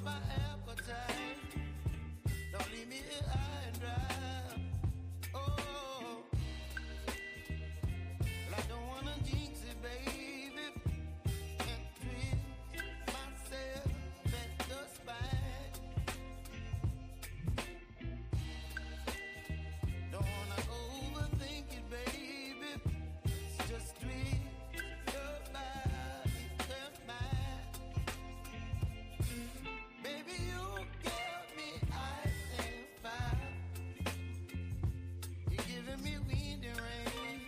my appetite. Don't leave me here high and dry. Oh, well, I don't wanna jinx it, baby. Can't twist myself at the spine. Don't wanna overthink it, baby. It's just twist your body and mine. Baby, you give me ice and fire. You're giving me wind and rain.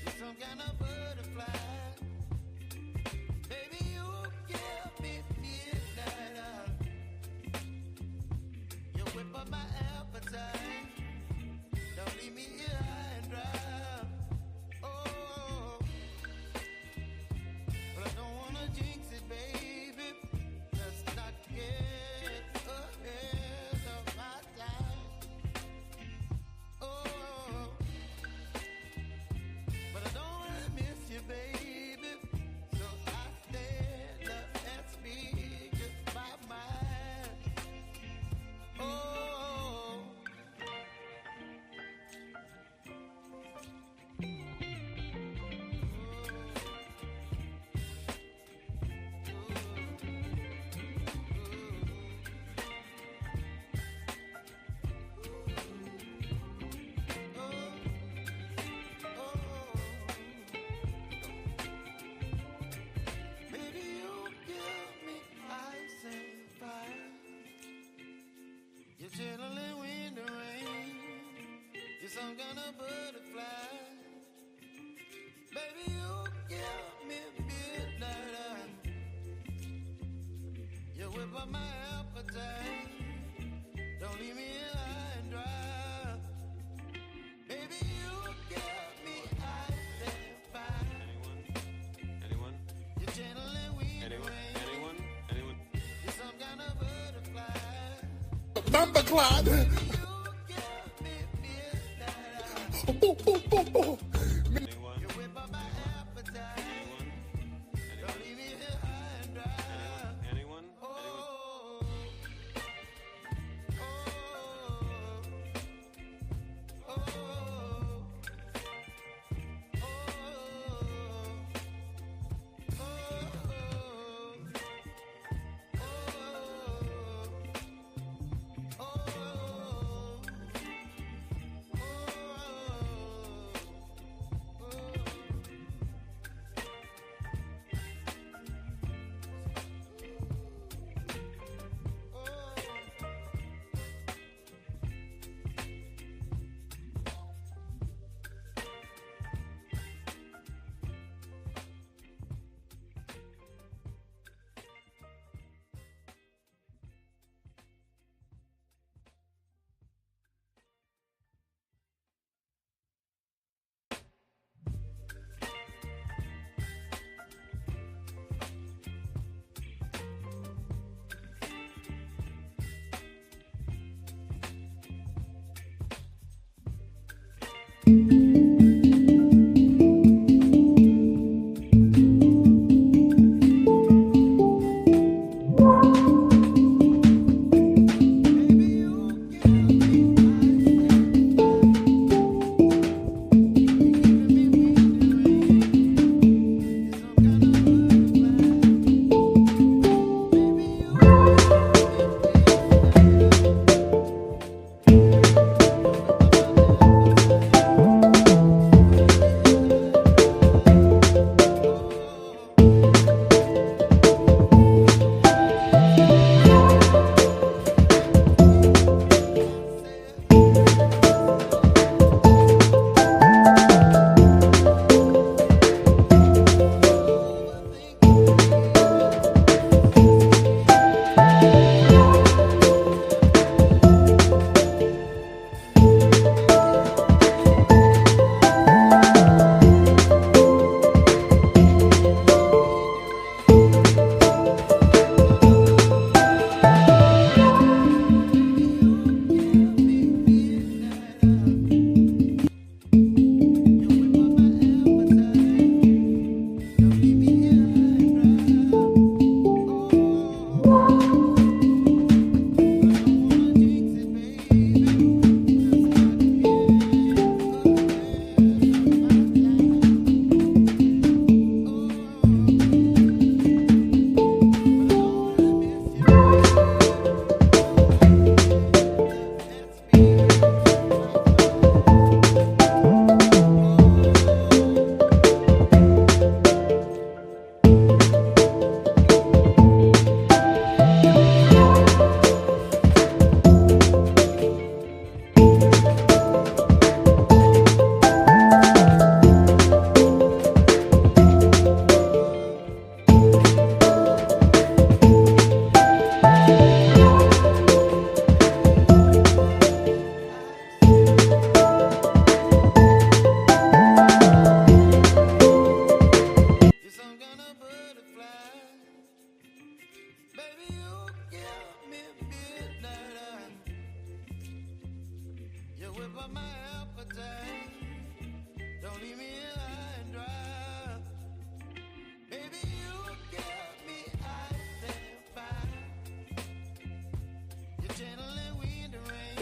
You're some kind of butterfly. Baby, you give me midnight. You whip up my appetite. Don't leave me here high and dry. Oh, but I don't wanna jinx it, baby. Let's not get ahead of my time. Oh, but I don't wanna miss you, baby. So I stand up and speak my mind. Oh. Baby, you give me ice and fire. You're chilling wind and rain. You're some kind of butterfly. Baby, you give me midnight. You whip up my appetite. Don't leave me here high and dry. Baby, you give me ice and fire. Anyone? You're channeling wind and rain. Anyone? You're some kind of butterfly. Thundercloud. You give me midnight. Boo, boo, boo, boo. Anyone? You whip up my appetite. Don't leave me here high and dry. Anyone? Oh, oh, oh,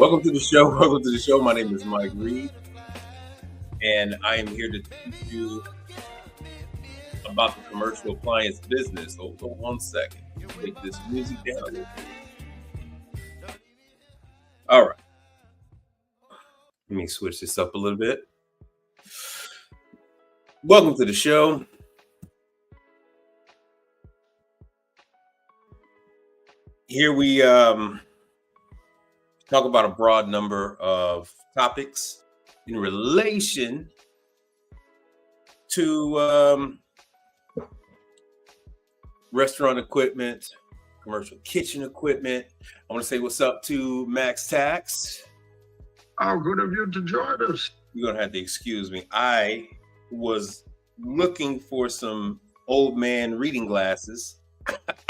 Welcome to the show. Welcome to the show. My name is Mike Reed, and I am here to teach you about the commercial appliance business. Hold on one second. Take this music down a little bit. All right. Let me switch this up a little bit. Welcome to the show. Here we talk about a broad number of topics in relation to restaurant equipment, commercial kitchen equipment. I want to say what's up to Max Tax. Oh, good of you to join us. You're going to have to excuse me. I was looking for some old man reading glasses.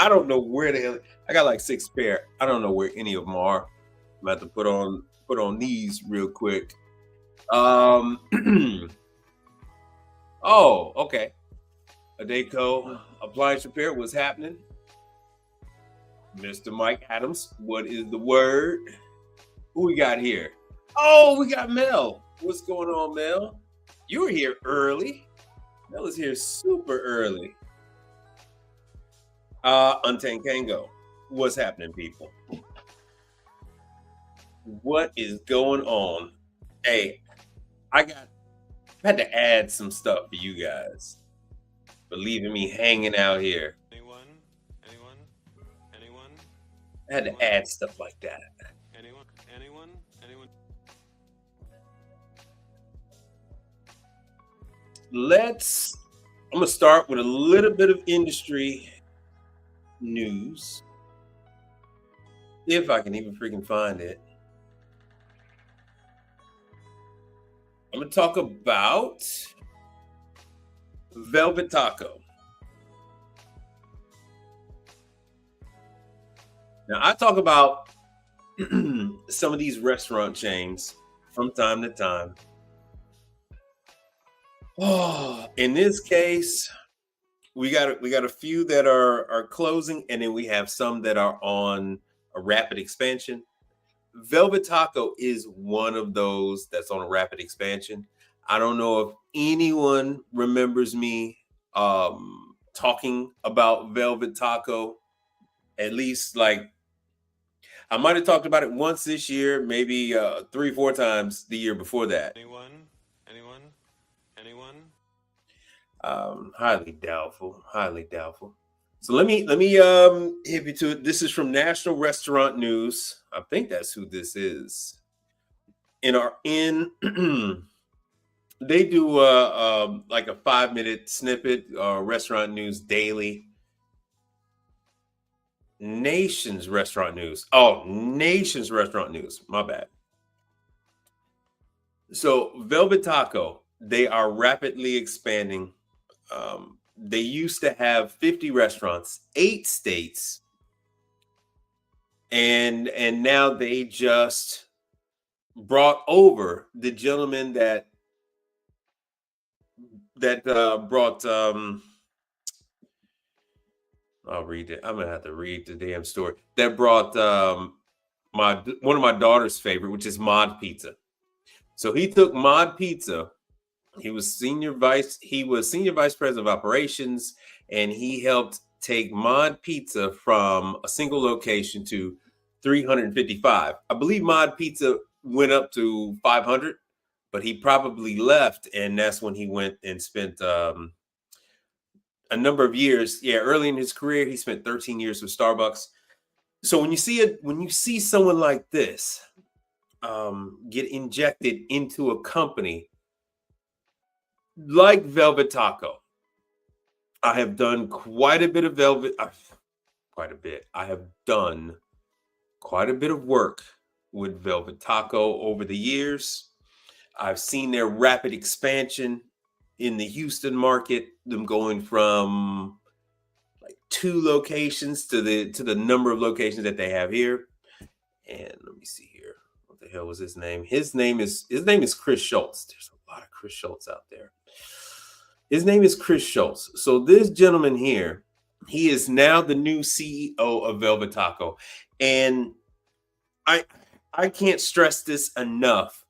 I don't know where the hell. I got like 6 pair. I don't know where any of them are. I'm about to put on these real quick. Oh, okay. Adeco appliance repair was happening. Mr. Mike Adams, what is the word? Who we got here? Oh, we got Mel. What's going on, Mel? You were here early. Mel is here super early. Untamed Kango. What's happening, people? What is going on? Hey, I had to add some stuff for you guys for leaving me hanging out here. Anyone? I had to add stuff like that. Anyone? I'm gonna start with a little bit of industry news, if I can even freaking find it. I'm gonna talk about Velvet Taco. Now, I talk about some of these restaurant chains from time to time. Oh, in this case, we got a few that are closing, and then we have some that are on a rapid expansion. Velvet Taco is one of those that's on a rapid expansion. I don't know if anyone remembers me talking about Velvet Taco. At least, like, I might have talked about it once this year, maybe 3-4 times the year before that. Anyone? Highly doubtful. So let me hit you to it. This is from National Restaurant News. I think that's who this is. They do like a 5-minute snippet, Restaurant News Daily. Nation's Restaurant News. Oh, Nation's Restaurant News. My bad. So Velvet Taco, they are rapidly expanding. They used to have 50 restaurants, 8 states, and now they just brought over the gentleman that brought. I'll read it. I'm gonna have to read the damn story. That brought one of my daughter's favorite, which is Mod Pizza. So he took Mod Pizza. He was senior vice president of operations, and he helped take Mod Pizza from a single location to 355. I believe Mod Pizza went up to 500, but he probably left, and that's when he went and spent a number of years. Yeah, early in his career, he spent 13 years with Starbucks. So when you see someone like this get injected into a company like Velvet Taco, I have done quite a bit of I have done quite a bit of work with Velvet Taco over the years. I've seen their rapid expansion in the Houston market, them going from like 2 locations to the number of locations that they have here. And let me see here. What the hell was his name? His name is Chris Schultz. There's a lot of Chris Schultz out there. His name is Chris Schultz. So this gentleman here, he is now the new CEO of Velvet Taco. And I can't stress this enough.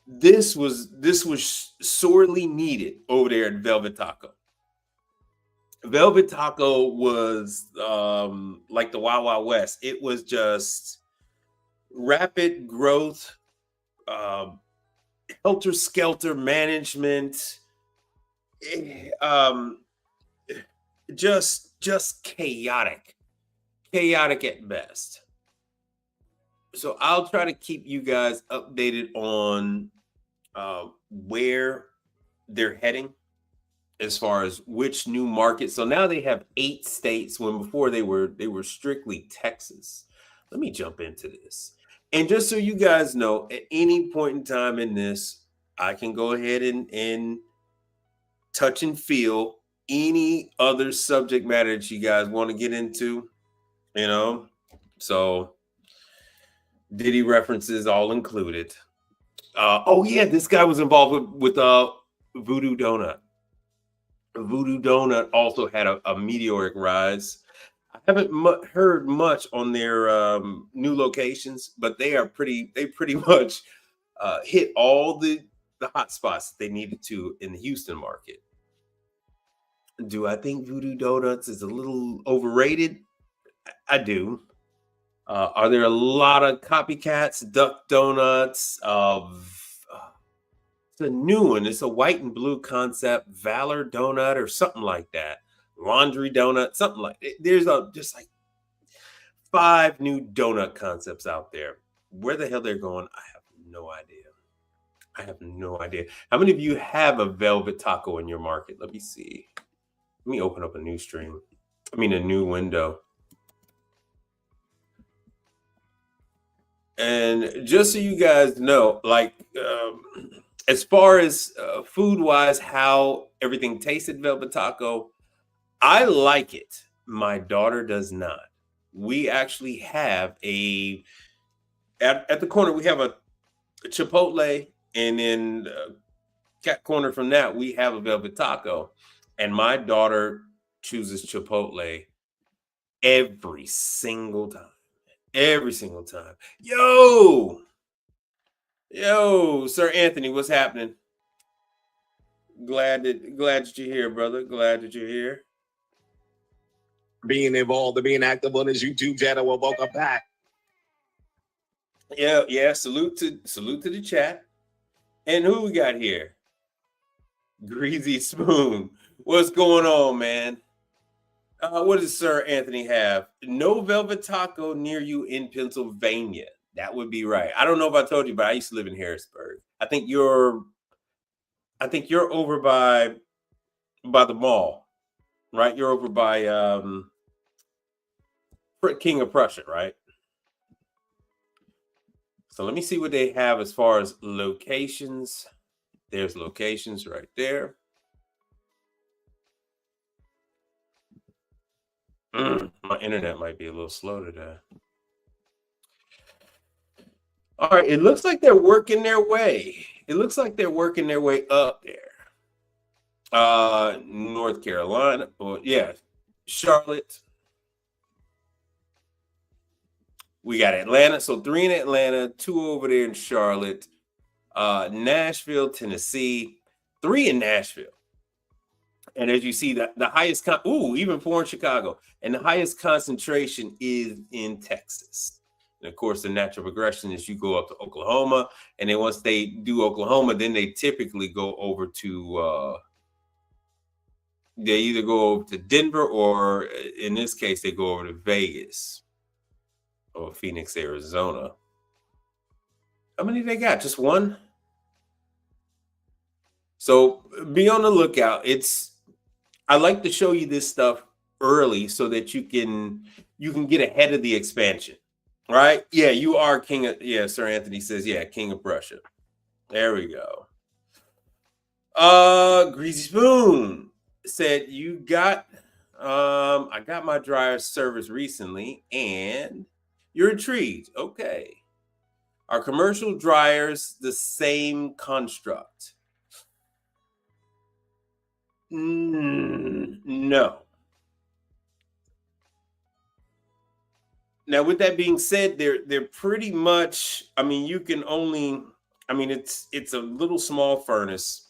This was sorely needed over there at Velvet Taco. Velvet Taco was like the Wild Wild West. It was just rapid growth, um, helter skelter management, um, just chaotic at best. So I'll try to keep you guys updated on where they're heading as far as which new market. So now they have 8 states when before they were strictly Texas. Let me jump into this. And just so you guys know, at any point in time in this, I can go ahead and touch and feel any other subject matter that you guys want to get into, you know. So Diddy references all included. Oh yeah, this guy was involved with Voodoo Donut. Voodoo Donut also had a meteoric rise. I haven't heard much on their new locations, but they pretty much hit all the hot spots that they needed to in the Houston market. Do I think Voodoo Donuts is a little overrated? I do. Are there a lot of copycats? Duck Donuts of it's a new one. It's a white and blue concept, Valor Donut or something like that. Laundry Donut, something like it. There's just like 5 new donut concepts out there. Where the hell they're going, I have no idea. I have no idea. How many of you have a Velvet Taco in your market? Let me see. Let me open up a new stream. I mean, a new window. And just so you guys know, like, as far as food wise, how everything tasted Velvet Taco, I like it. My daughter does not. We actually have at the corner, we have a Chipotle, and then cat corner from that, we have a Velvet Taco. And my daughter chooses Chipotle every single time. Every single time. Yo, Sir Anthony, what's happening? Glad that you're here, brother. Glad that you're here. Being involved and being active on his YouTube channel. Well, welcome back. Yeah. Salute to the chat. And who we got here? Greasy Spoon. What's going on, man? What does Sir Anthony have? No Velvet Taco near you in Pennsylvania. That would be right. I don't know if I told you, but I used to live in Harrisburg. I think you're over by the mall, right? You're over by King of Prussia, right? So let me see what they have as far as locations. There's locations right there. My internet might be a little slow today. All right, it looks like they're working their way. It looks like they're working their way up there. North Carolina, or yeah, Charlotte. We got Atlanta, so 3 in Atlanta, 2 over there in Charlotte, Nashville, Tennessee, 3 in Nashville. And as you see, the highest, even 4 in Chicago, and the highest concentration is in Texas. And of course, the natural progression is you go up to Oklahoma, and then once they do Oklahoma, then they typically go over to, they either go over to Denver, or in this case, they go over to Vegas or Phoenix, Arizona. How many they got? Just 1? So be on the lookout. I like to show you this stuff early so that you can get ahead of the expansion, right? Yeah, you are king of, yeah, Sir Anthony says, yeah, King of Prussia. There we go. Greasy Spoon said, you got, I got my dryer service recently and you're intrigued. Okay. Are commercial dryers the same construct? No. Now, with that being said, they're pretty much. I mean, you can only. I mean, it's a little small furnace.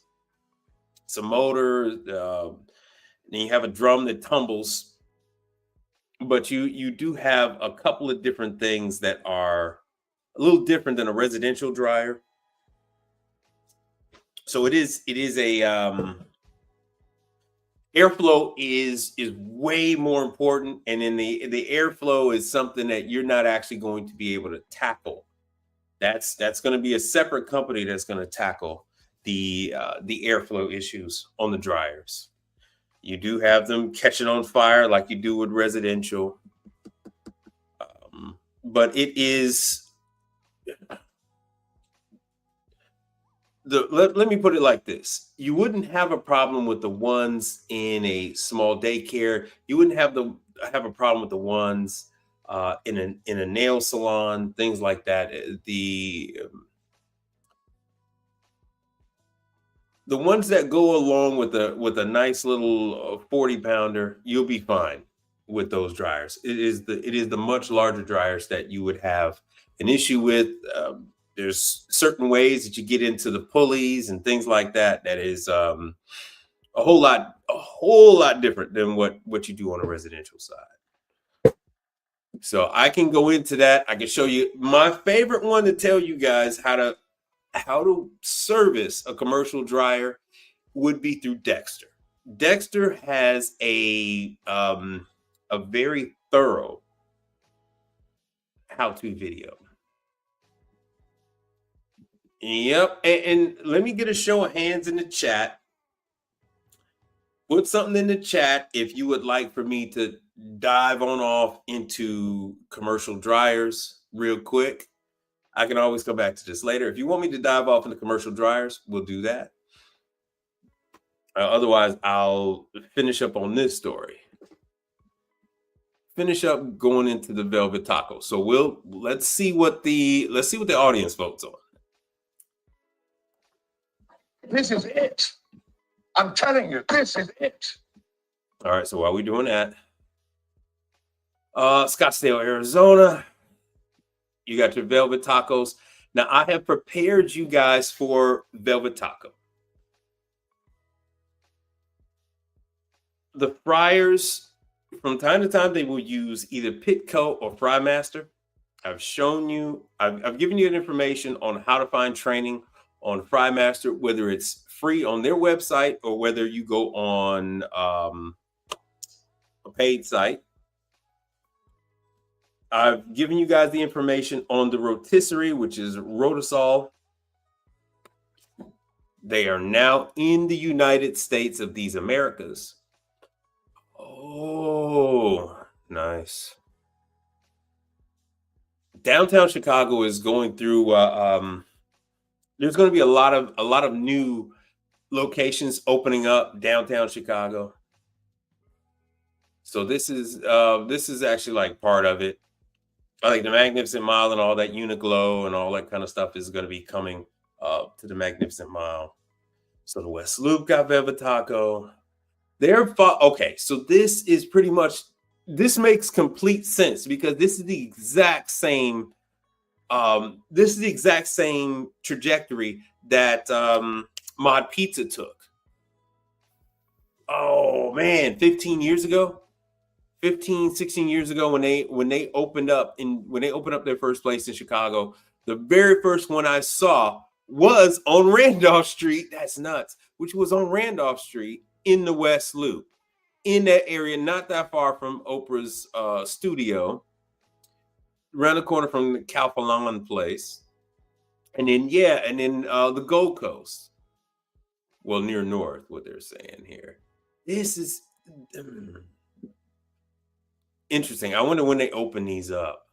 It's a motor. Then you have a drum that tumbles, but you do have a couple of different things that are a little different than a residential dryer. So it is a airflow is way more important, and then the airflow is something that you're not actually going to be able to tackle. That's going to be a separate company that's going to tackle the airflow issues on the dryers. You do have them catching on fire like you do with residential, but it is let me put it like this. You wouldn't have a problem with the ones in a small daycare. You wouldn't have a problem with the ones in a nail salon, things like that. The ones that go along with a nice little 40-pounder, you'll be fine with those dryers. It is the much larger dryers that you would have an issue with. There's certain ways that you get into the pulleys and things like that. That is a whole lot different than what you do on a residential side. So I can go into that. I can show you my favorite one to tell you guys how to service a commercial dryer would be through Dexter. Dexter has a very thorough how-to video. Yep. And let me get a show of hands in the chat. Put something in the chat if you would like for me to dive on off into commercial dryers real quick. I can always come back to this later. If you want me to dive off into commercial dryers, we'll do that. Otherwise, I'll finish up on this story. Finish up going into the velvet taco. So let's see what the audience votes on. This is it. I'm telling you, this is it. All right, so while we're doing that, Scottsdale, Arizona, you got your velvet tacos. Now, I have prepared you guys for velvet taco. The fryers, from time to time, they will use either Pitco or Frymaster. I've given you information on how to find training on Frymaster, whether it's free on their website or whether you go on a paid site. I've given you guys the information on the rotisserie, which is Rotisol. They are now in the United States of these Americas. Oh, nice. Downtown Chicago is going through there's going to be a lot of new locations opening up downtown Chicago. So this is actually like part of it. I think the Magnificent Mile and all that Uniqlo and all that kind of stuff is going to be coming to the Magnificent Mile. So the West Loop got velvet taco. Okay, so this makes complete sense because this is the exact same trajectory that Mod Pizza took. Oh man, 16 years ago when they opened up their first place in Chicago, the very first one I saw was on Randolph Street. That's nuts. Which was on Randolph Street in the West Loop, in that area, not that far from Oprah's studio, around the corner from the Calphalon place. And then the Gold Coast. Well, near north, what they're saying here. This is interesting. I wonder when they open these up.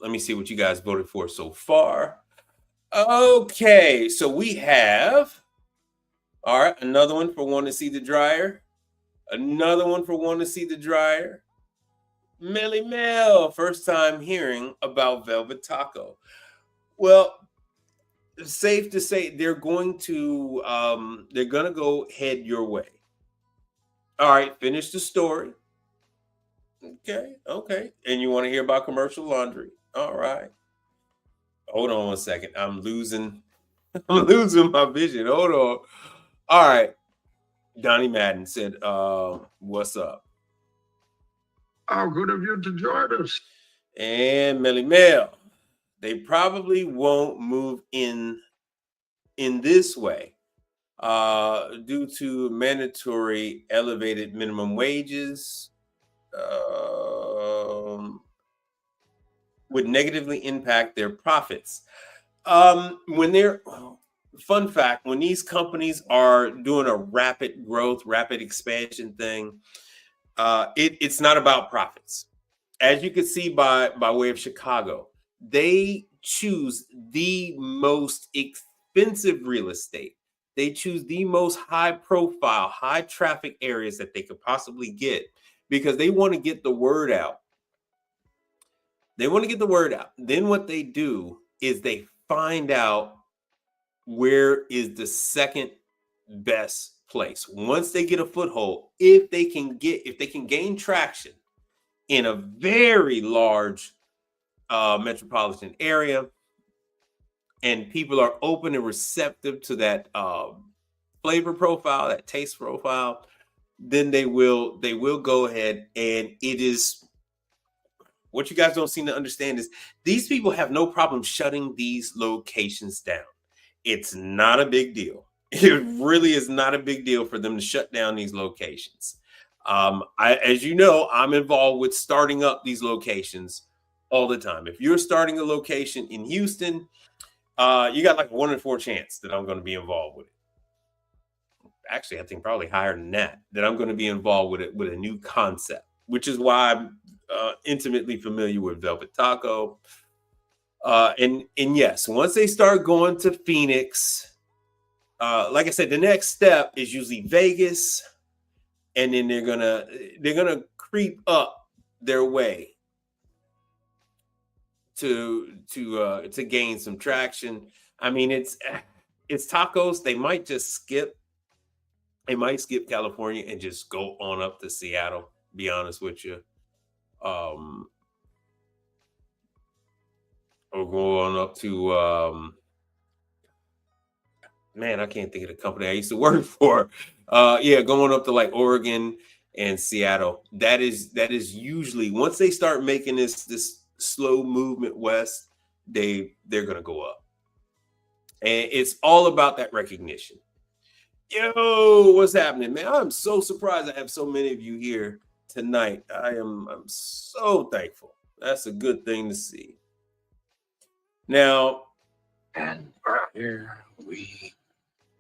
Let me see what you guys voted for so far. Okay, so we have, all right, another one for wanting to see the dryer. Another one for wanting to see the dryer. Melly Mel, first time hearing about velvet taco. Well, it's safe to say they're going to go head your way. All right, finish the story. Okay. And you want to hear about commercial laundry? All right. Hold on 1 second. I'm losing I'm losing my vision. Hold on. All right. Donnie Madden said, what's up? How good of you to join us. And Melly Mel, they probably won't move in this way due to mandatory elevated minimum wages would negatively impact their profits. When they're Fun fact, when these companies are doing a rapid growth, rapid expansion thing, it's not about profits. As you can see by way of Chicago, they choose the most expensive real estate. They choose the most high profile, high traffic areas that they could possibly get because they want to get the word out. They want to get the word out. Then what they do is they find out where is the second best place. Once they get a foothold, if they can gain traction in a very large metropolitan area, and people are open and receptive to that flavor profile, that taste profile, then they will go ahead. And it is what you guys don't seem to understand is these people have no problem shutting these locations down. It's not a big deal. It really is not a big deal for them to shut down these locations. As you know, I'm involved with starting up these locations all the time. If you're starting a location in Houston, you got like a 1 in 4 chance that I'm going to be involved with it. Actually, I think probably higher than that I'm going to be involved with it with a new concept, which is why I'm intimately familiar with Velvet Taco. And yes, once they start going to Phoenix, like I said, the next step is usually Vegas, and then they're gonna creep up their way to gain some traction. I mean, it's tacos. They might skip California and just go on up to Seattle. Be honest with you, or go on up to man, I can't think of the company I used to work for. Going up to like Oregon and Seattle. That is usually once they start making this slow movement west, they're gonna go up. And it's all about that recognition. Yo, what's happening, man? I'm so surprised I have so many of you here tonight. I'm so thankful. That's a good thing to see. Now, And here we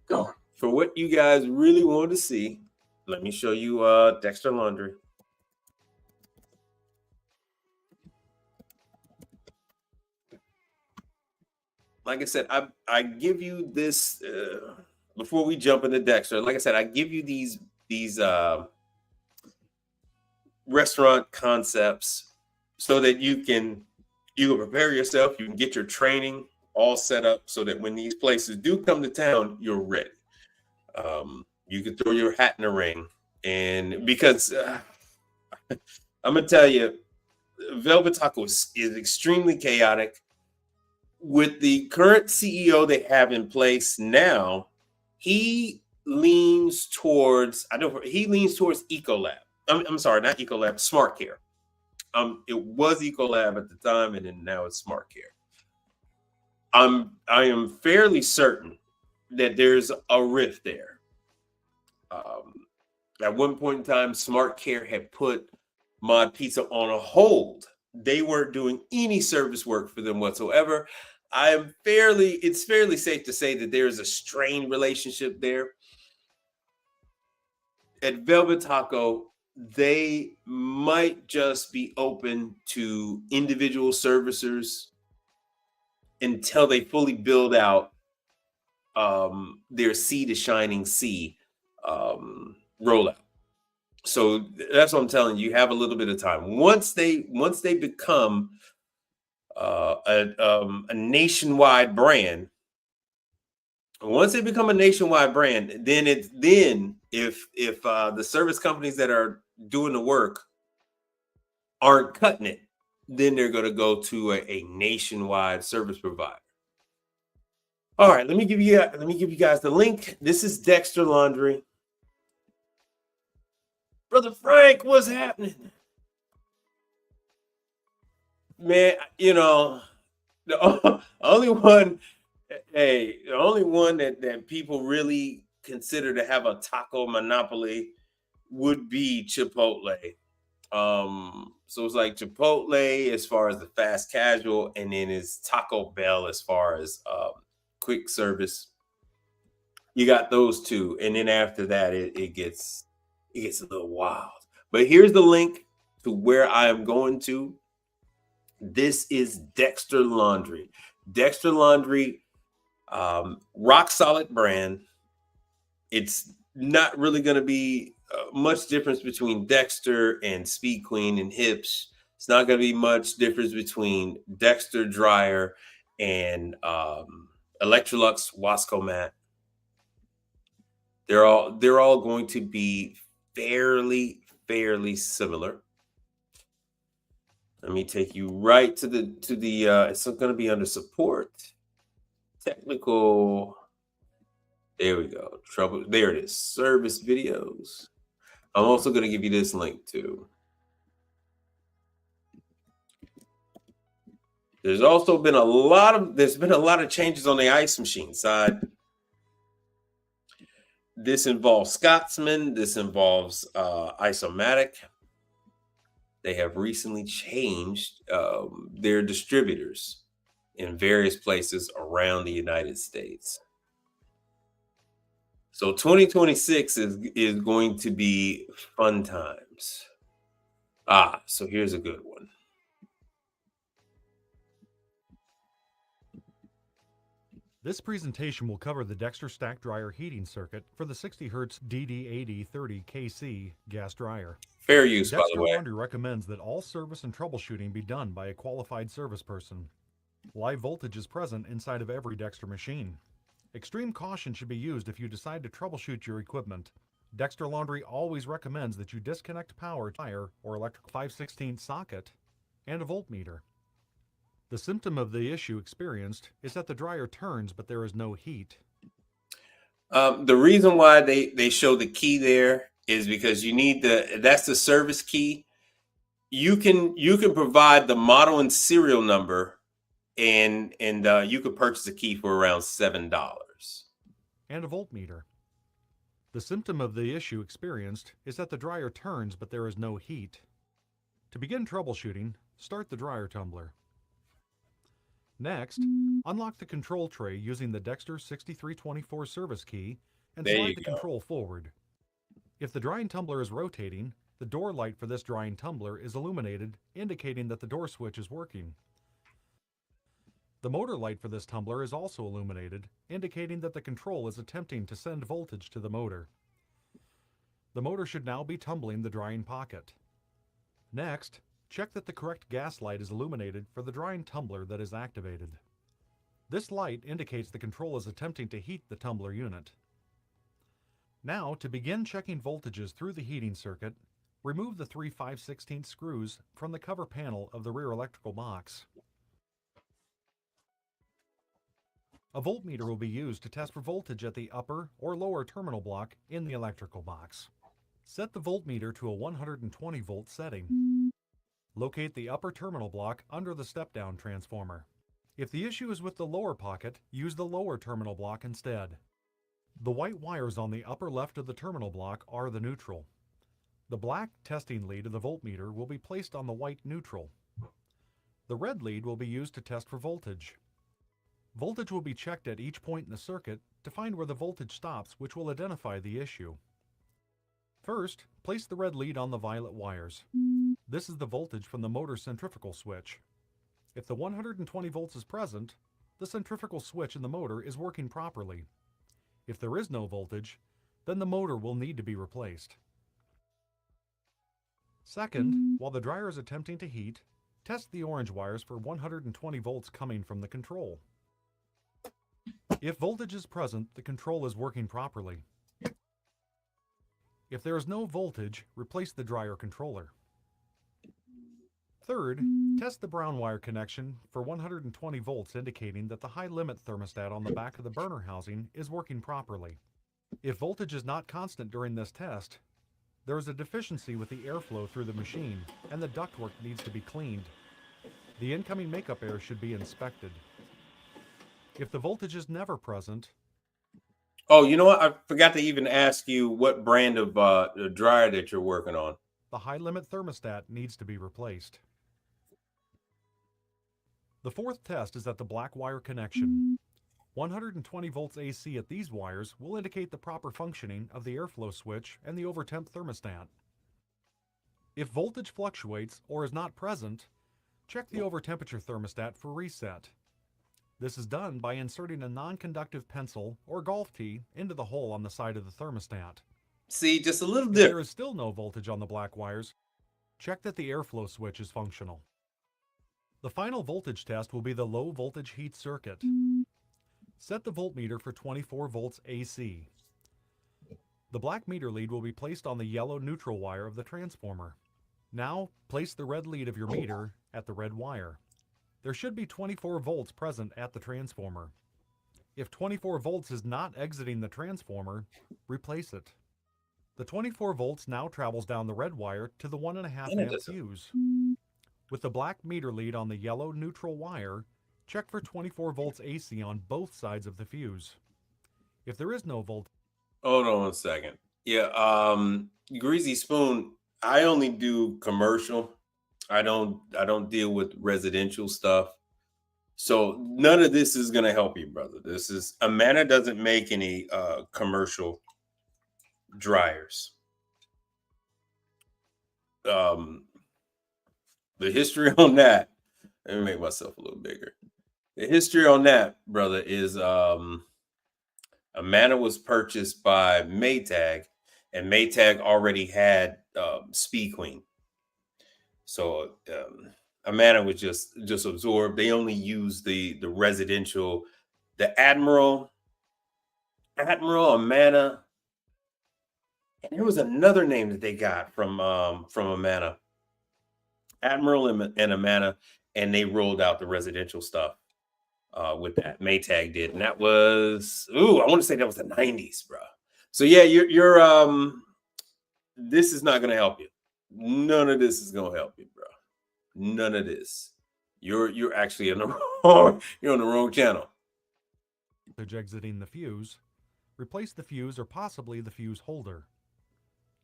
go. For what you guys really want to see, let me show you Dexter Laundry. Like I said, I give you this before we jump into Dexter. Like I said, I give you these restaurant concepts so that you can prepare yourself. You can get your training all set up so that when these places do come to town, you're ready. You can throw your hat in the ring, and because I'm gonna tell you, Velvet Taco is extremely chaotic. With the current CEO they have in place now, he leans towards Ecolab. I'm sorry, not Ecolab, Smart Care. It was Ecolab at the time, and then now it's Smart Care. I am fairly certain that there's a rift there. At one point in time, Smart Care had put Mod Pizza on a hold. They weren't doing any service work for them whatsoever. It's fairly safe to say that there's a strained relationship there. At Velvet Taco, they might just be open to individual servicers until they fully build out their Sea to Shining Sea rollout. So that's what I'm telling you. You have a little bit of time. Once they become a nationwide brand, then if the service companies that are doing the work aren't cutting it, then they're going to go to a nationwide service provider. All right, let me give you guys the link. This is Dexter Laundry. Brother Frank, what's happening? Man, the only one, the only one that people really consider to have a taco monopoly would be Chipotle. So it's like Chipotle as far as the fast casual, and then it's Taco Bell as far as quick service. You got those two, and then after that, it gets a little wild. But here's the link to where I am going to. This is Dexter Laundry. Dexter Laundry, rock solid brand. It's not really going to be much difference between Dexter and Speed Queen and Hips. It's not going to be much difference between Dexter Dryer and Electrolux Wascomat. They're all going to be fairly similar. Let me take you right to the it's going to be under support, technical. There we go. Trouble. There it is. Service videos. I'm also going to give you this link too. There's been a lot of changes on the ice machine side. This involves Scotsman. This involves Isomatic. They have recently changed their distributors in various places around the United States. So 2026 is going to be fun times. So here's a good one. This presentation will cover the Dexter Stack Dryer heating circuit for the 60 Hz DD8030KC gas dryer. Fair use, by the Dexter way. Laundry recommends that all service and troubleshooting be done by a qualified service person. Live voltage is present inside of every Dexter machine. Extreme caution should be used if you decide to troubleshoot your equipment. Dexter Laundry always recommends that you disconnect power, tire, or electrical 5/16 socket and a voltmeter. The symptom of the issue experienced is that the dryer turns, but there is no heat. The reason why they show the key there is because you need that's the service key. You can provide the model and serial number, and you could purchase a key for around $7. And a voltmeter. The symptom of the issue experienced is that the dryer turns, but there is no heat. To begin troubleshooting, start the dryer tumbler. Next, unlock the control tray using the Dexter 6324 service key and slide the control forward. If the drying tumbler is rotating, the door light for this drying tumbler is illuminated, indicating that the door switch is working. The motor light for this tumbler is also illuminated, indicating that the control is attempting to send voltage to the motor. The motor should now be tumbling the drying pocket. Next, check that the correct gas light is illuminated for the drying tumbler that is activated. This light indicates the control is attempting to heat the tumbler unit. Now, to begin checking voltages through the heating circuit, remove the 3 5/16 screws from the cover panel of the rear electrical box. A voltmeter will be used to test for voltage at the upper or lower terminal block in the electrical box. Set the voltmeter to a 120 volt setting. Locate the upper terminal block under the step-down transformer. If the issue is with the lower pocket, use the lower terminal block instead. The white wires on the upper left of the terminal block are the neutral. The black testing lead of the voltmeter will be placed on the white neutral. The red lead will be used to test for voltage. Voltage will be checked at each point in the circuit to find where the voltage stops, which will identify the issue. First, place the red lead on the violet wires. This is the voltage from the motor centrifugal switch. If the 120 volts is present, the centrifugal switch in the motor is working properly. If there is no voltage, then the motor will need to be replaced. Second, while the dryer is attempting to heat, test the orange wires for 120 volts coming from the control. If voltage is present, the control is working properly. If there is no voltage, replace the dryer controller. Third, test the brown wire connection for 120 volts, indicating that the high limit thermostat on the back of the burner housing is working properly. If voltage is not constant during this test, there is a deficiency with the airflow through the machine, and the ductwork needs to be cleaned. The incoming makeup air should be inspected. If the voltage is never present, Oh, you know what? I forgot to even ask you what brand of dryer that you're working on. the high limit thermostat needs to be replaced. The fourth test is at the black wire connection. 120 volts AC at these wires will indicate the proper functioning of the airflow switch and the overtemp thermostat. If voltage fluctuates or is not present, check the overtemperature thermostat for reset. This is done by inserting a non-conductive pencil or golf tee into the hole on the side of the thermostat. See, just a little If there different. is still no voltage on the black wires, check that the airflow switch is functional. The final voltage test will be the low voltage heat circuit. Set the voltmeter for 24 volts AC. The black meter lead will be placed on the yellow neutral wire of the transformer. Now, place the red lead of your meter at the red wire. There should be 24 volts present at the transformer. If 24 volts is not exiting the transformer, replace it. The 24 volts now travels down the red wire to the 1.5 And it amp doesn't- fuse. With the black meter lead on the yellow neutral wire, check for 24 volts AC on both sides of the fuse. If there is no voltage, Hold on a second. Yeah, Greasy Spoon, I only do commercial. I don't deal with residential stuff. So none of this is gonna help you, brother. This is Amana doesn't make any commercial dryers. The history on that, let me make myself a little bigger. The history on that, brother, is Amana was purchased by Maytag, and Maytag already had Speed Queen. So Amana was just absorbed. They only used the residential, the Admiral, Amana, and there was another name that they got from Amana, Admiral and Amana, and they rolled out the residential stuff with that. Maytag did, and that was I want to say that was the 90s, bro. So yeah, you're this is not gonna help you. None of this is gonna help you, bro. None of this. You're actually in the wrong, you're on the wrong channel. exiting the fuse, replace the fuse or possibly the fuse holder.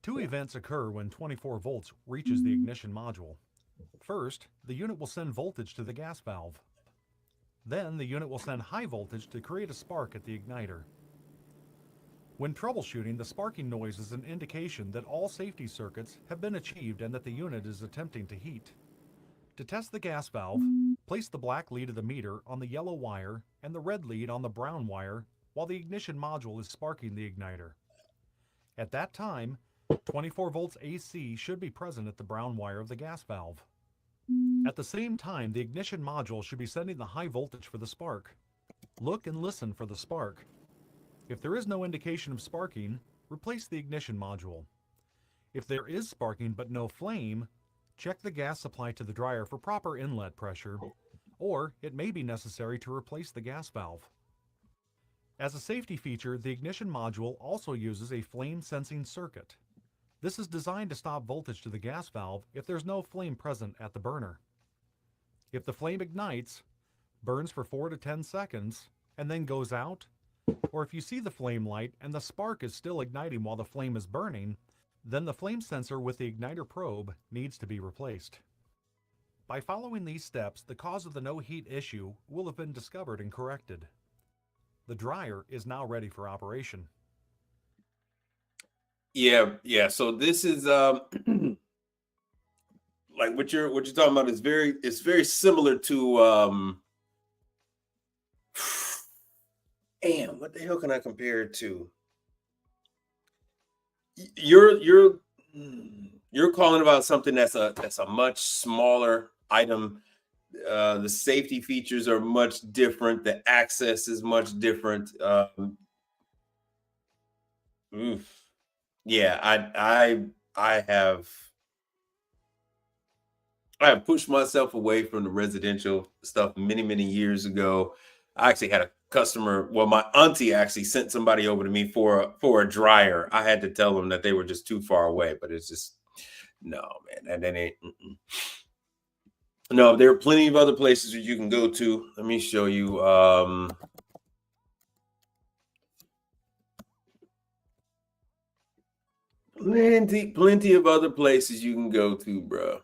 Two events occur when 24 volts reaches the ignition module. First, the unit will send voltage to the gas valve. Then the unit will send high voltage to create a spark at the igniter. When troubleshooting, the sparking noise is an indication that all safety circuits have been achieved and that the unit is attempting to heat. To test the gas valve, place the black lead of the meter on the yellow wire and the red lead on the brown wire while the ignition module is sparking the igniter. At that time, 24 volts AC should be present at the brown wire of the gas valve. At the same time, the ignition module should be sending the high voltage for the spark. Look and listen for the spark. If there is no indication of sparking, replace the ignition module. If there is sparking but no flame, check the gas supply to the dryer for proper inlet pressure, or it may be necessary to replace the gas valve. As a safety feature, the ignition module also uses a flame sensing circuit. This is designed to stop voltage to the gas valve if there's no flame present at the burner. If the flame ignites, burns for 4 to 10 seconds, and then goes out, or if you see the flame light and the spark is still igniting while the flame is burning, then the flame sensor with the igniter probe needs to be replaced. By following these steps, the cause of the no heat issue will have been discovered and corrected. The dryer is now ready for operation. Yeah. So this is like what you're talking about is very similar to damn, what the hell can I compare it to? You're calling about something that's a much smaller item. The safety features are much different. The access is much different. Yeah, I have I pushed myself away from the residential stuff many years ago. I actually had a customer. Well, my auntie actually sent somebody over to me for a dryer. I had to tell them that they were just too far away, but it's just no, man. That ain't. No, there are plenty of other places that you can go to. Let me show you. Plenty of other places you can go to, bro.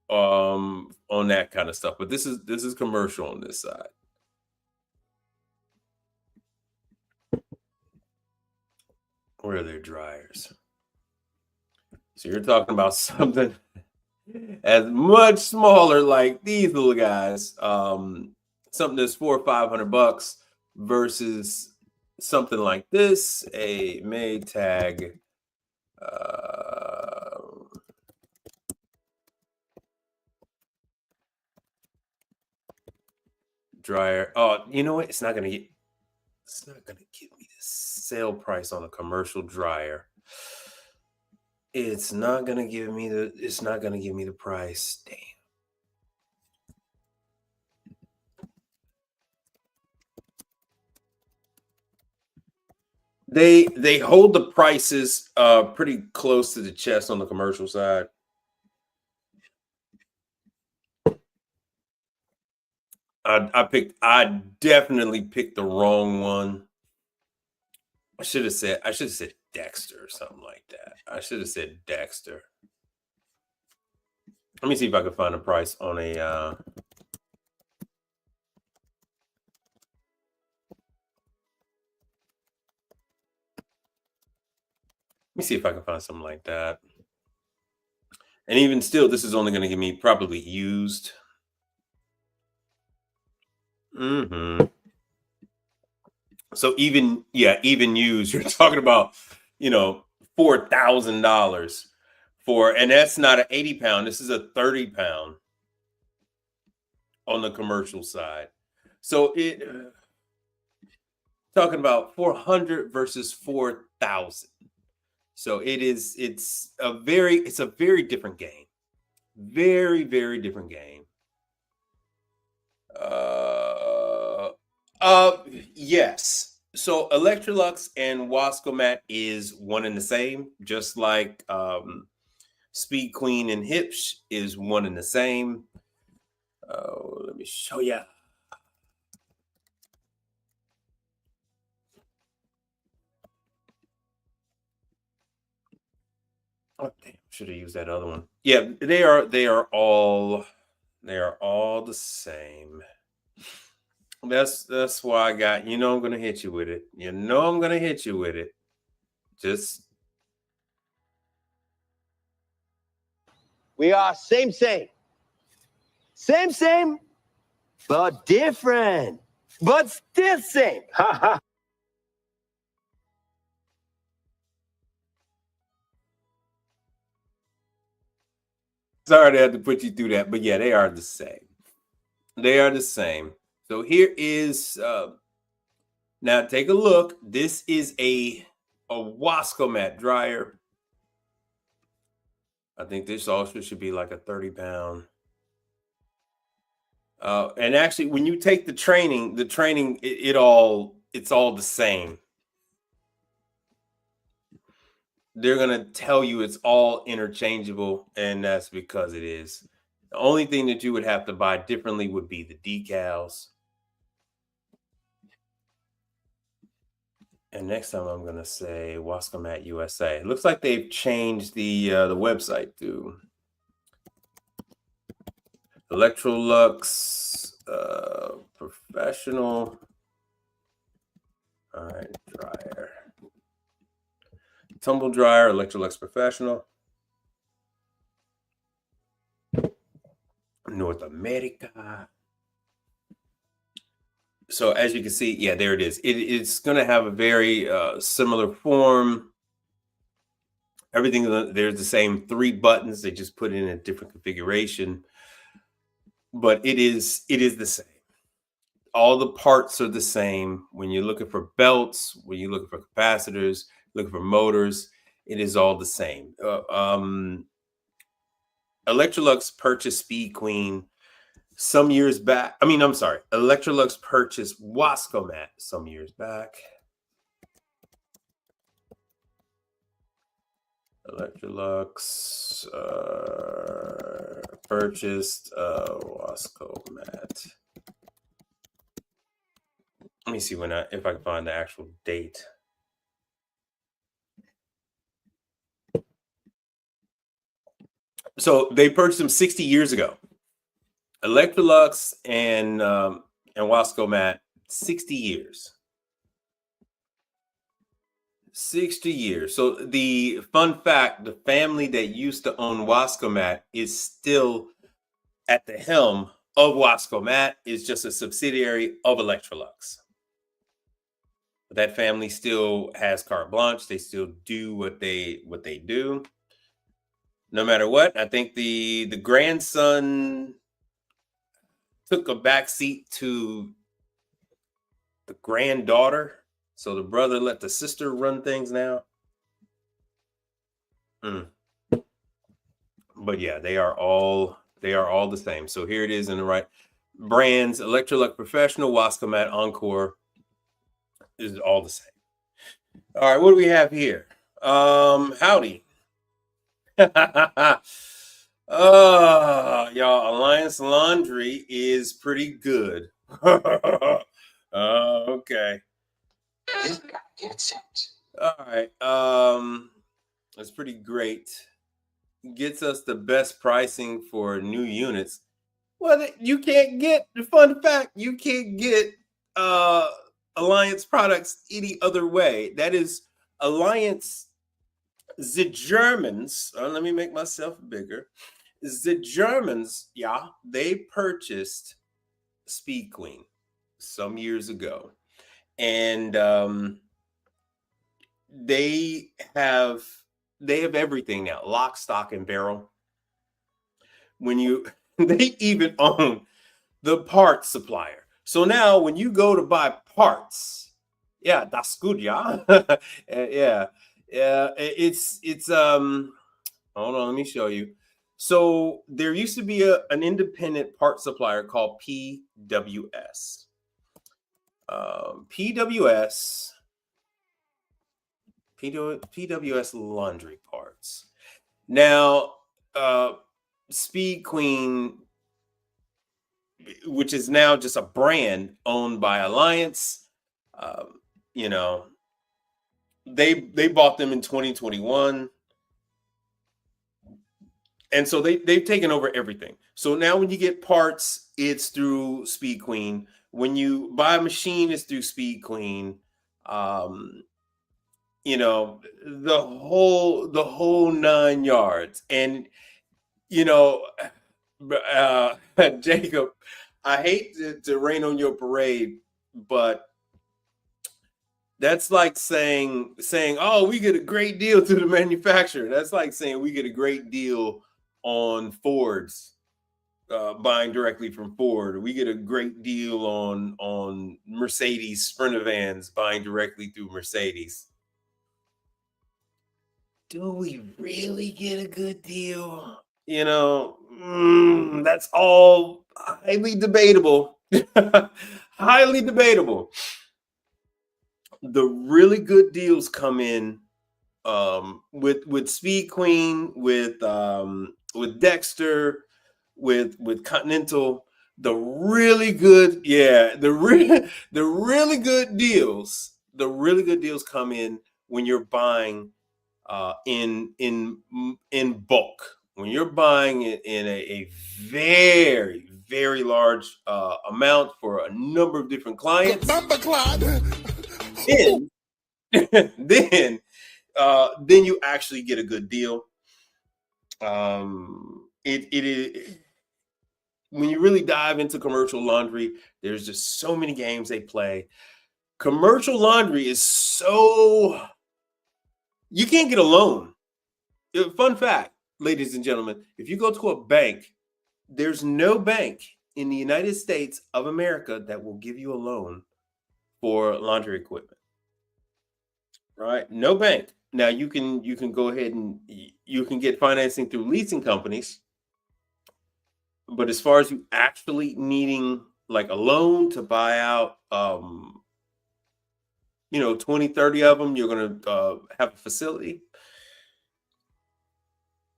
On that kind of stuff. But this is commercial on this side. Where are their dryers? So you're talking about something as much smaller, like these little guys. Something that's $400 or $500 versus something like this, a Maytag dryer. Oh, you know what? It's not gonna give me the sale price on a commercial dryer. It's not gonna give me the price. Damn. They hold the prices pretty close to the chest on the commercial side. I definitely picked the wrong one. I should have said Dexter or something like that. I should have said Dexter. Let me see if I can find a price on a let me see if I can find something like that. And even still, this is only going to give me probably used. So even used, you're talking about, $4,000 for, and that's not an 80 pound. This is a 30 pound on the commercial side. So talking about 400 versus 4,000. So it's a very different game. Very different game. Yes. So Electrolux and Wascomat is one and the same, just like Speed Queen and Hipsch is one and the same. Let me show you. Oh, damn, should have used that other one. Yeah, they are all the same. That's why I got, I'm gonna hit you with it. I'm gonna hit you with it. Just we are same, but different, but still same. Sorry to have to put you through that, but yeah, they are the same. They are the same. So here is now take a look. This is a Wascomat dryer. I think this also should be like a 30 pound. And actually, when you take the training, it's all the same. They're gonna tell you it's all interchangeable, and that's because it is. The only thing that you would have to buy differently would be the decals. And next time I'm gonna say Wascomat USA. It looks like they've changed the website to Electrolux Professional. All right, dryer. Tumble dryer, Electrolux Professional. North America. So as you can see, yeah, there it is. It's going to have a very similar form. Everything, there's the same 3 buttons. They just put it in a different configuration. But it is the same. All the parts are the same. When you're looking for belts, when you're looking for capacitors, looking for motors, it is all the same. Electrolux purchased Speed Queen some years back. I mean, I'm sorry. Electrolux purchased Wascomat some years back. Electrolux purchased Wascomat. Let me see if I can find the actual date. So they purchased them 60 years ago. Electrolux and Wascomat, 60 years. 60 years. So the fun fact, the family that used to own Wascomat is still at the helm of Wascomat, is just a subsidiary of Electrolux. That family still has carte blanche. They still do what they do. No matter what, I think the grandson took a backseat to the granddaughter. So the brother let the sister run things now. But yeah, they are all the same. So here it is in the right brands: Electrolux Professional, Wascomat, Encore is all the same. All right, what do we have here? Howdy. Y'all, Alliance Laundry is pretty good. Okay. This guy gets it. All right. That's pretty great. Gets us the best pricing for new units. Well, you can't get, the fun fact, you can't get Alliance products any other way. That is Alliance, the Germans, let me make myself bigger. The Germans, yeah, they purchased Speed Queen some years ago. And they have everything now, lock, stock, and barrel. They even own the parts supplier. So now when you go to buy parts, yeah, that's good, yeah. Yeah. It's hold on, let me show you. So there used to be an independent part supplier called PWS. PWS laundry parts. Now, Speed Queen, which is now just a brand owned by Alliance, you know, they bought them in 2021. And so they've taken over everything. So now when you get parts, it's through Speed Queen. When you buy a machine, it's through Speed Queen. You know, the whole 9 yards. And you know, Jacob, I hate to rain on your parade, but that's like saying, oh, we get a great deal to the manufacturer. That's like saying we get a great deal on Ford's, buying directly from Ford. We get a great deal on Mercedes Sprinter vans, buying directly through Mercedes. Do we really get a good deal? You know, that's all highly debatable. Highly debatable. The really good deals come in with Speed Queen, with Dexter, with Continental. The really good, the really good deals. The really good deals come in when you're buying in bulk. When you're buying it in a very, very large amount for a number of different clients, then then you actually get a good deal. It is, when you really dive into commercial laundry, there's just so many games they play. Commercial laundry is so, you can't get a loan. Fun fact, ladies and gentlemen, if you go to a bank, there's no bank in the United States of America that will give you a loan for laundry equipment. Right? No bank. Now you can go ahead and you can get financing through leasing companies. But as far as you actually needing like a loan to buy out, 20, 30 of them, you're going to have a facility.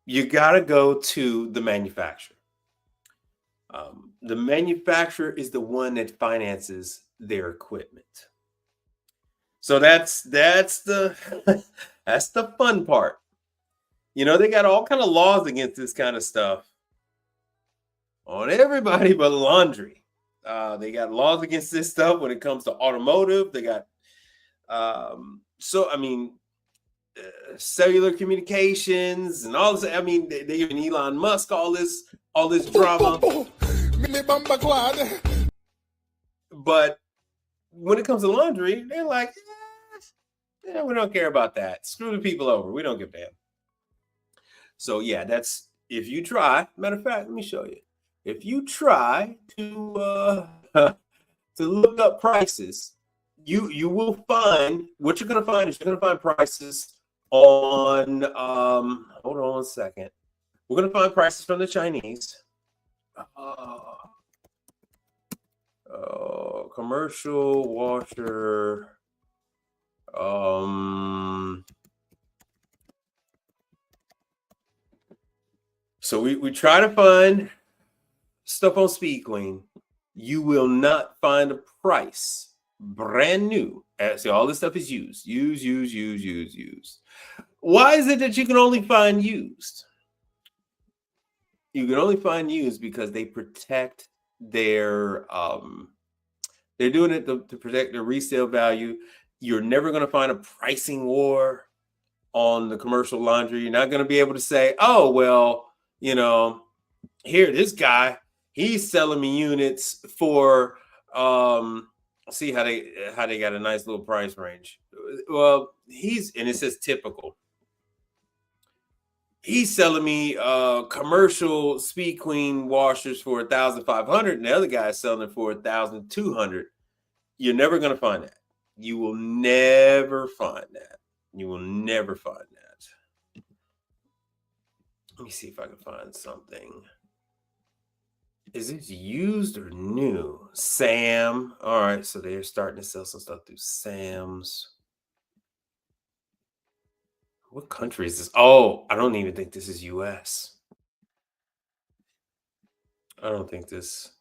You got to go to the manufacturer. The manufacturer is the one that finances their equipment. So that's the that's the fun part. They got all kind of laws against this kind of stuff on everybody but laundry. They got laws against this stuff when it comes to automotive. They got cellular communications and all this. I mean, they giving Elon Musk all this drama. But when it comes to laundry, they're like, we don't care about that. Screw the people over. We don't give a damn. So yeah, that's if you try. Matter of fact, let me show you. If you try to look up prices, you will find what you're going to find is you're going to find prices on. Hold on 1 second. We're going to find prices from the Chinese. Commercial washer. So we try to find stuff on Speed Queen. You will not find a price brand new. See, all this stuff is used. Used. Why is it that you can only find used? You can only find used because they protect their they're doing it to protect their resale value. You're never going to find a pricing war on the commercial laundry. You're not going to be able to say, oh, well, here, this guy, he's selling me units for see how they got a nice little price range. Well, and it says typical. He's selling me commercial Speed Queen washers for 1,500, and the other guy's selling it for 1,200. You're never going to find that. You will never find that. You will never find that. Let me see if I can find something. Is it used or new? Sam. All right, so they're starting to sell some stuff through Sam's. What country is this? Oh, I don't even think this is US. I don't think this.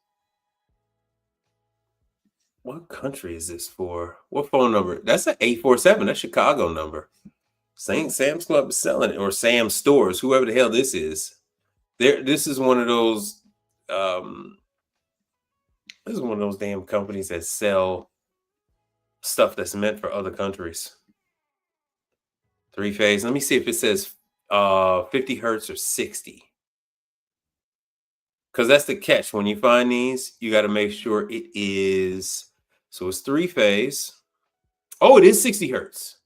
What country is this for? What phone number? That's an 847. That's Chicago number. St. Sam's Club is selling it, or Sam's Stores, whoever the hell this is. This is one of those. This is one of those damn companies that sell stuff that's meant for other countries. 3-phase. Let me see if it says 50 hertz or 60. Because that's the catch. When you find these, you got to make sure it is. So it's 3-phase. Oh, it is 60 hertz.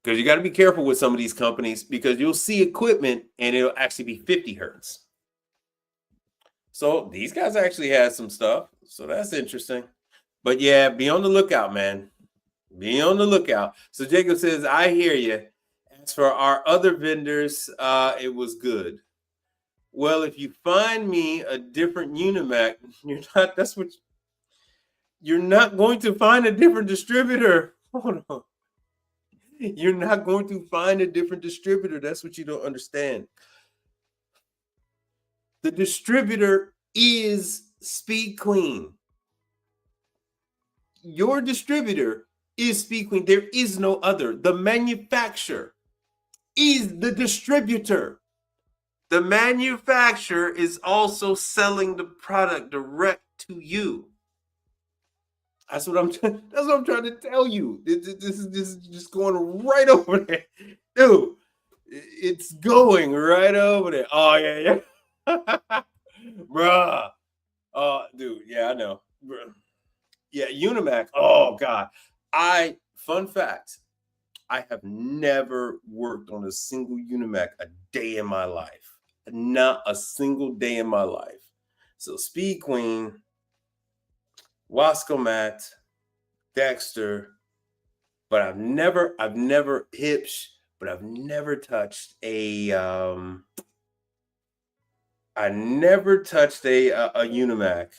Because you got to be careful with some of these companies because you'll see equipment and it'll actually be 50 hertz. So these guys actually had some stuff. So that's interesting. But yeah, be on the lookout, man. Be on the lookout. So Jacob says, I hear you. As for our other vendors, it was good. Well, if you find me a different Unimac, you're not going to find a different distributor. Hold on. You're not going to find a different distributor. That's what you don't understand. The distributor is Speed Queen. Your distributor is Speed Queen. There is no other. The manufacturer is the distributor. The manufacturer is also selling the product direct to you. That's what I'm trying to tell you. This is just going right over there. Dude, it's going right over there. Oh, yeah. Bruh. Dude, yeah, I know. Bruh. Yeah, Unimac. Oh, God. Fun fact, I have never worked on a single Unimac a day in my life. Not a single day in my life. So Speed Queen, Wascomat, Dexter, but I've never Hipsch, but I've never touched a I never touched a Unimac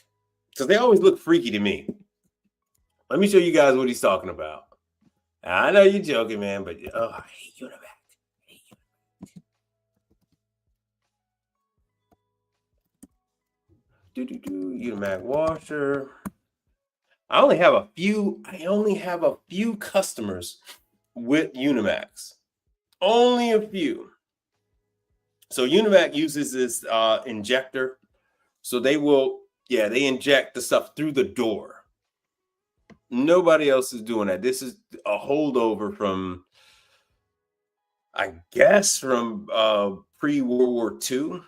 because they always look freaky to me. Let me show you guys what he's talking about. I know you're joking, man, but I hate Univac. Unimac washer. I only have a few customers with Unimax. Only a few. So Univac uses this injector. So they inject the stuff through the door. Nobody else is doing that. This is a holdover from, I guess, from pre-World War II.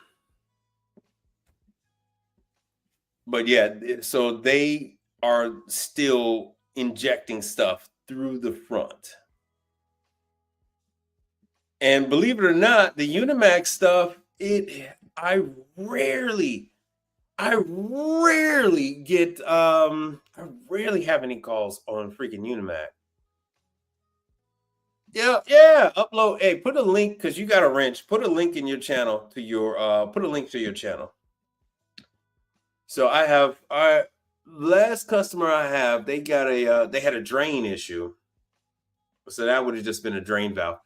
But yeah, so they are still injecting stuff through the front. And believe it or not, the Unimax stuff, I rarely have any calls on freaking Unimac. Yeah, upload. Hey, put a link because you got a wrench. Put a link in your channel to your channel. So last customer I have, they had a drain issue. So that would have just been a drain valve.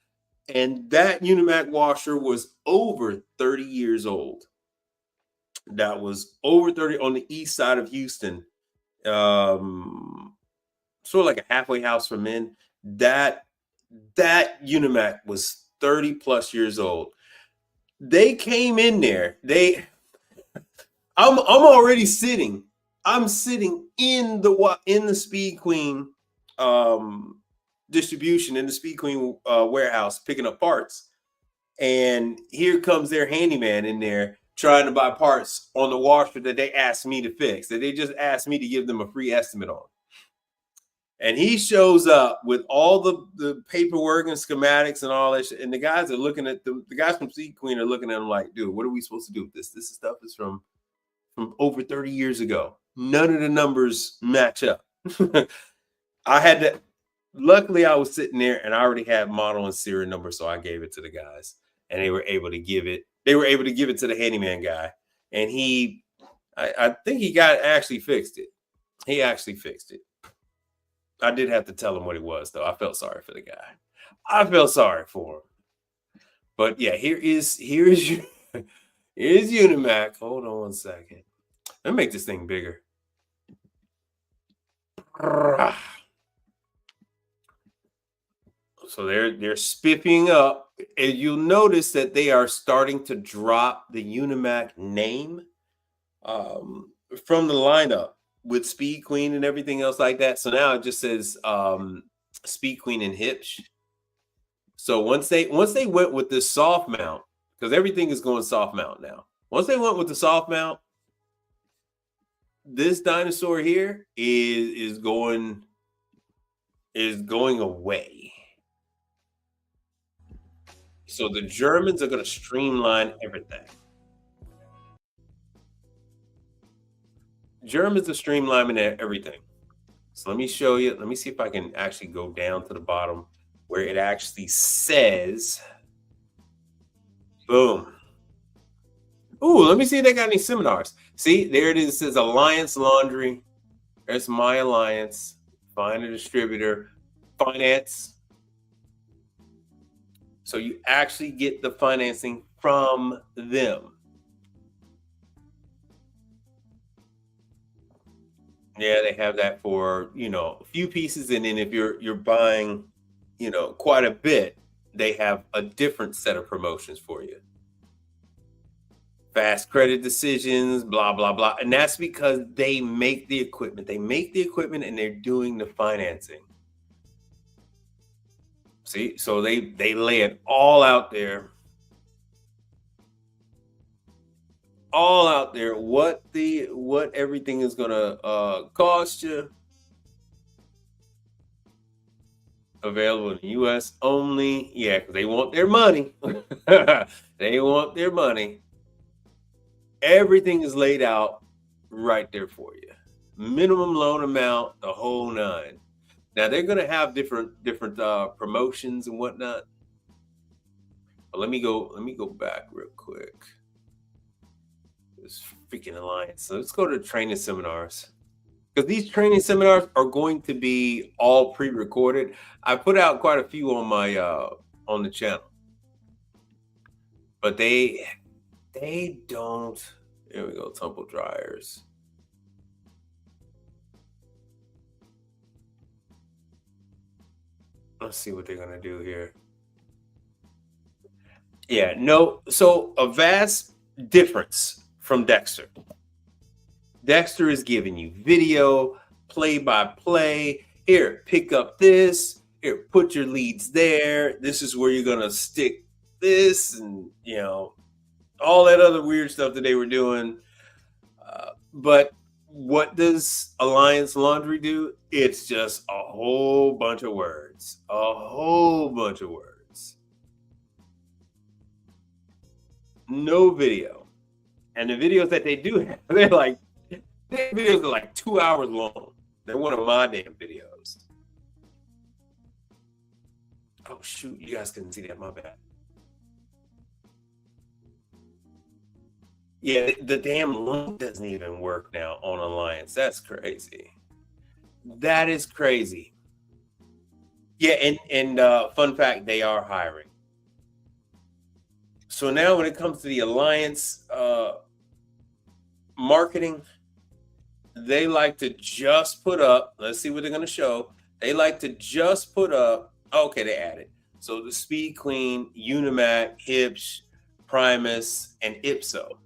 And that Unimac washer was over 30 years old. That was over 30 on the east side of Houston. Sort of like a halfway house for men. That Unimac was 30 plus years old. They came in there. I'm already sitting. I'm sitting in the Speed Queen distribution, in the Speed Queen warehouse, picking up parts. And here comes their handyman in there trying to buy parts on the washer that they asked me to fix, that they just asked me to give them a free estimate on. And he shows up with all the paperwork and schematics and all that shit. And the guys are looking at the guys from Speed Queen are looking at him like, dude, what are we supposed to do with this? This stuff is from over 30 years ago. None of the numbers match up. Luckily I was sitting there and I already had model and serial number, so I gave it to the guys and they were able to give it to the handyman guy. And I think he actually fixed it. He actually fixed it. I did have to tell him what it was, though. I felt sorry for the guy. I felt sorry for him. But yeah, here's Unimac. Hold on one second. Let me make this thing bigger. So they're spiffing up, and you'll notice that they are starting to drop the Unimac name from the lineup with Speed Queen and everything else like that. So now it just says Speed Queen and Hitch. So once they went with this soft mount, because everything is going soft mount now. Once they went with the soft mount, this dinosaur here is going away. So the Germans are going to streamline everything. Germans are streamlining everything. So let me show you. Let me see if I can actually go down to the bottom where it actually says, boom. Ooh, let me see if they got any seminars. See, there it is. It says Alliance Laundry. There's My Alliance. Find a distributor. Finance. So you actually get the financing from them. Yeah, they have that for, a few pieces. And then if you're buying, quite a bit, they have a different set of promotions for you. Fast credit decisions, blah, blah, blah. And that's because they make the equipment. They make the equipment and they're doing the financing. See, so they lay it all out there. All out there, what everything is gonna cost you. Available in the US only. Yeah, because they want their money. They want their money. Everything is laid out right there for you. Minimum loan amount, the whole nine. Now they're gonna have different promotions and whatnot. But let me go back real quick. this freaking alliance. So let's go to training seminars. Because these training seminars are going to be all pre-recorded. I put out quite a few on my on the channel. But they don't. Here we go, tumble dryers. Let's see what they're gonna do here. Yeah, no, so a vast difference from Dexter. Dexter is giving you video, play-by-play. Here, pick up this. Here, put your leads there. This is where you're gonna stick this, and you know, all that other weird stuff that they were doing. But what does Alliance Laundry do? It's just a whole bunch of words. A whole bunch of words. No video. And the videos that they do have, their videos are like 2 hours long. They're one of my damn videos. Oh shoot, you guys couldn't see that, my bad. Yeah, the damn link doesn't even work now on Alliance. That's crazy. That is crazy. Yeah, and fun fact, they are hiring. So now when it comes to the Alliance marketing, they like to just put up, let's see what they're going to show. They like to just put up, okay, they added. So the Speed Queen, Unimac, Hips, Primus, and Ipso.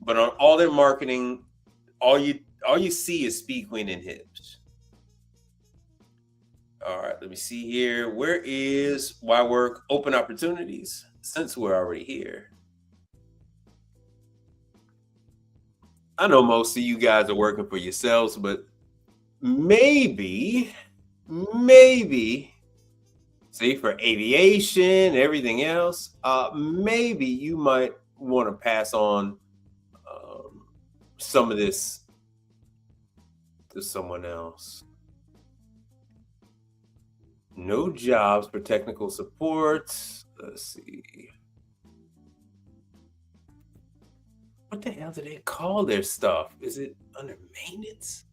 But on all their marketing, all you see is Speed Queen and Hips. All right, let me see here. Where is Why Work Open Opportunities? Since we're already here. I know most of you guys are working for yourselves, but maybe, see, for aviation, everything else, maybe you might want to pass on some of this to someone else. No jobs for technical support. Let's see. What the hell do they call their stuff? Is it under maintenance?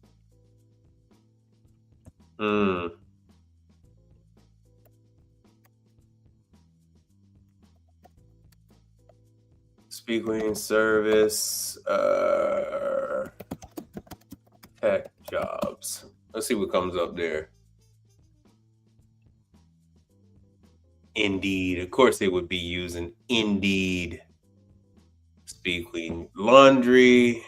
Speed Queen service, tech jobs. Let's see what comes up there. Indeed. Of course, they would be using Indeed. Speed Queen Laundry.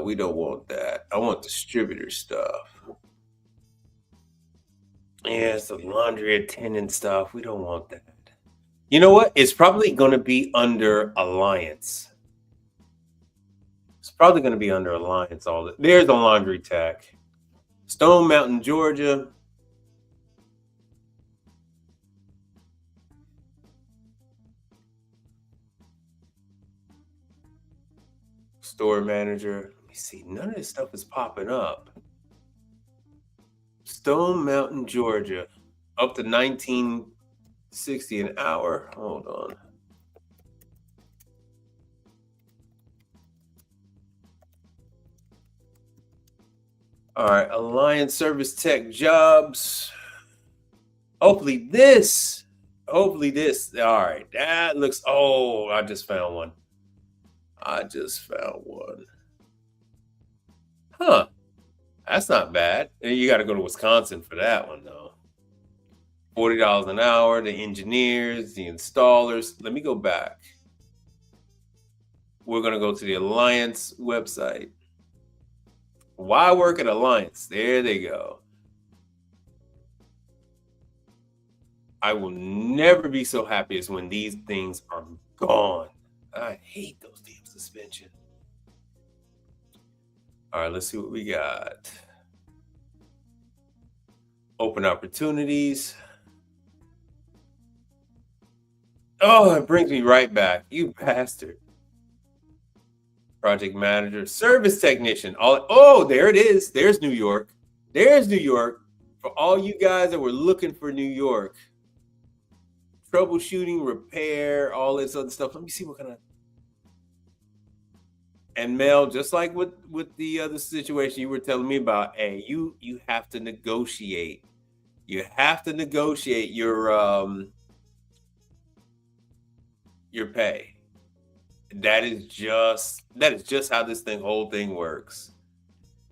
We don't want that. I want distributor stuff. Yeah, it's the laundry attendant stuff. We don't want that. You know what? It's probably going to be under Alliance. It's probably going to be under Alliance. There's the laundry tech. Stone Mountain, Georgia. Store manager. Let me see. None of this stuff is popping up. Stone Mountain, Georgia. Up to $19.60 an hour. Hold on. All right. Alliance Service Tech jobs. Hopefully this. All right. That looks. Oh, I just found one. Huh. That's not bad. You got to go to Wisconsin for that one, though. $40 an hour, the engineers, the installers. Let me go back. We're going to go to the Alliance website. Why work at Alliance? There they go. I will never be so happy as when these things are gone. I hate those damn suspension. All right, let's see what we got. Open opportunities. Oh, it brings me right back. You bastard. Project manager, service technician. Oh, there it is. There's New York. There's New York. For all you guys that were looking for New York. Troubleshooting, repair, all this other stuff. Let me see what kind of. And Mel, just like with the other situation you were telling me about, hey, you have to negotiate. You have to negotiate your pay. That is just how this whole thing works.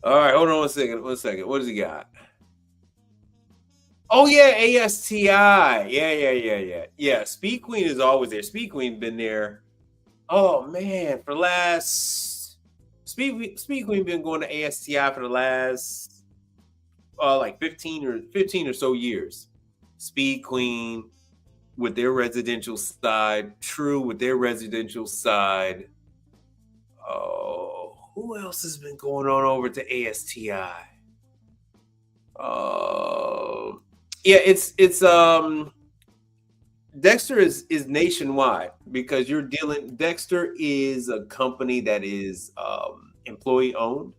All right, hold on one second. One second. What does he got? Oh yeah, ASTI. Yeah. Speed Queen is always there. Speed Queen been there. Oh man, for the last Speed Queen been going to ASTI for the last like 15 or so years. Speed Queen with their residential side, True with their residential side. Oh, who else has been going on over to ASTI? Yeah, it's Dexter is nationwide because you're dealing. Dexter is a company that is employee owned,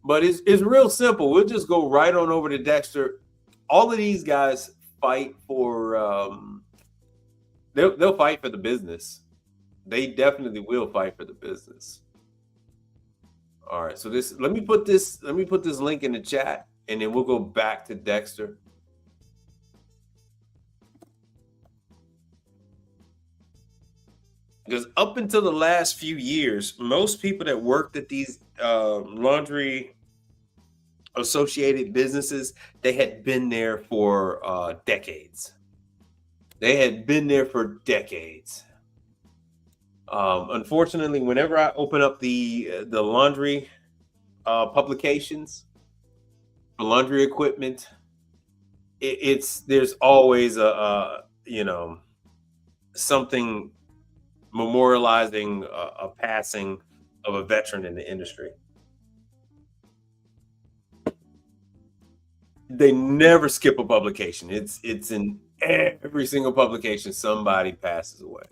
but it's real simple. We'll just go right on over to Dexter. All of these guys fight for they'll fight for the business. They definitely will fight for the business. All right, so let me put this link in the chat, and then we'll go back to Dexter. Because up until the last few years, most people that worked at these laundry associated businesses, they had been there for decades. They had been there for decades. Unfortunately, whenever I open up the laundry publications for laundry equipment, there's always a something memorializing a passing of a veteran in the industry. They never skip a publication. It's in every single publication somebody passes away.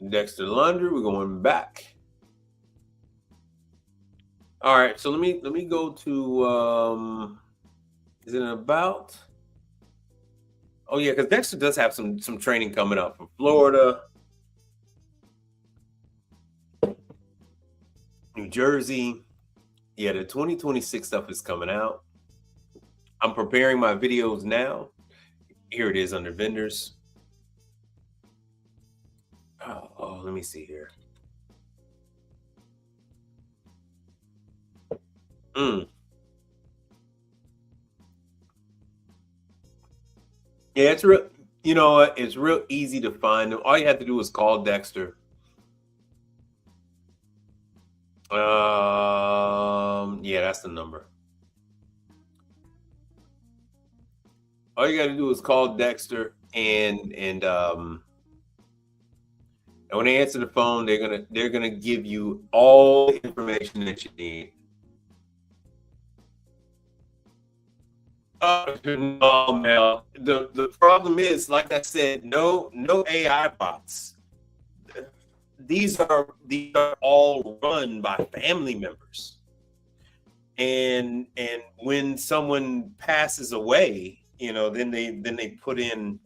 Dexter Laundry, we're going back. All right, so let me go to is it about? Oh yeah, because Dexter does have some training coming up from Florida, New Jersey. Yeah, the 2026 stuff is coming out. I'm preparing my videos now. Here it is under vendors. Oh, let me see here. Yeah, it's real. You know what? It's real easy to find them. All you have to do is call Dexter. Yeah, that's the number. All you got to do is call Dexter, and when they answer the phone, they're gonna give you all the information that you need. No, Mel. The problem is, like I said, no AI bots. These are all run by family members, and when someone passes away, then they put in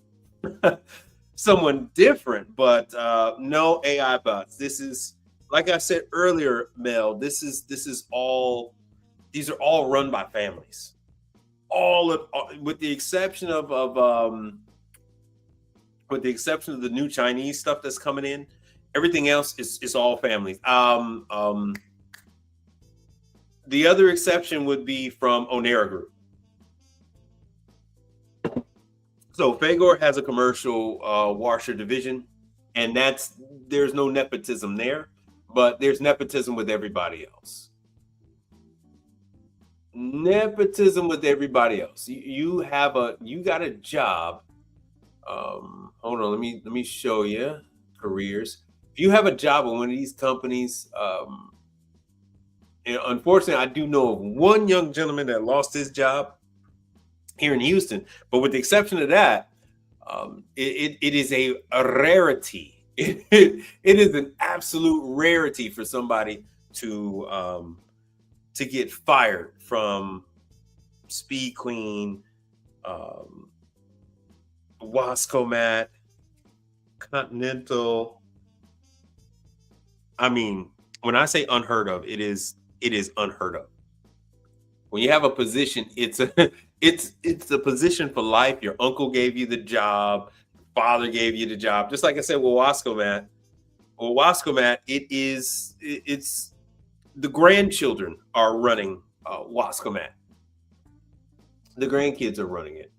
someone different, but no AI bots. This is, like I said earlier, Mel. These are all run by families. With the exception of the new Chinese stuff that's coming in, everything else is all families. The other exception would be from Onera Group. So Fagor has a commercial washer division, and there's no nepotism there, but there's nepotism with everybody else. Nepotism with everybody else. You got a job. Hold on, let me show you careers. If you have a job with one of these companies, unfortunately, I do know of one young gentleman that lost his job here in Houston, but with the exception of that, it is a rarity. It is an absolute rarity for somebody to get fired from Speed Queen, Wascomat, Continental, I mean, when I say unheard of, it is unheard of. When you have a position, it's a it's a position for life. Your uncle gave you the job, father gave you the job. Just like I said with Wascomat. Well, Wascomat, it's the grandchildren are running Wascomat. The grandkids are running it.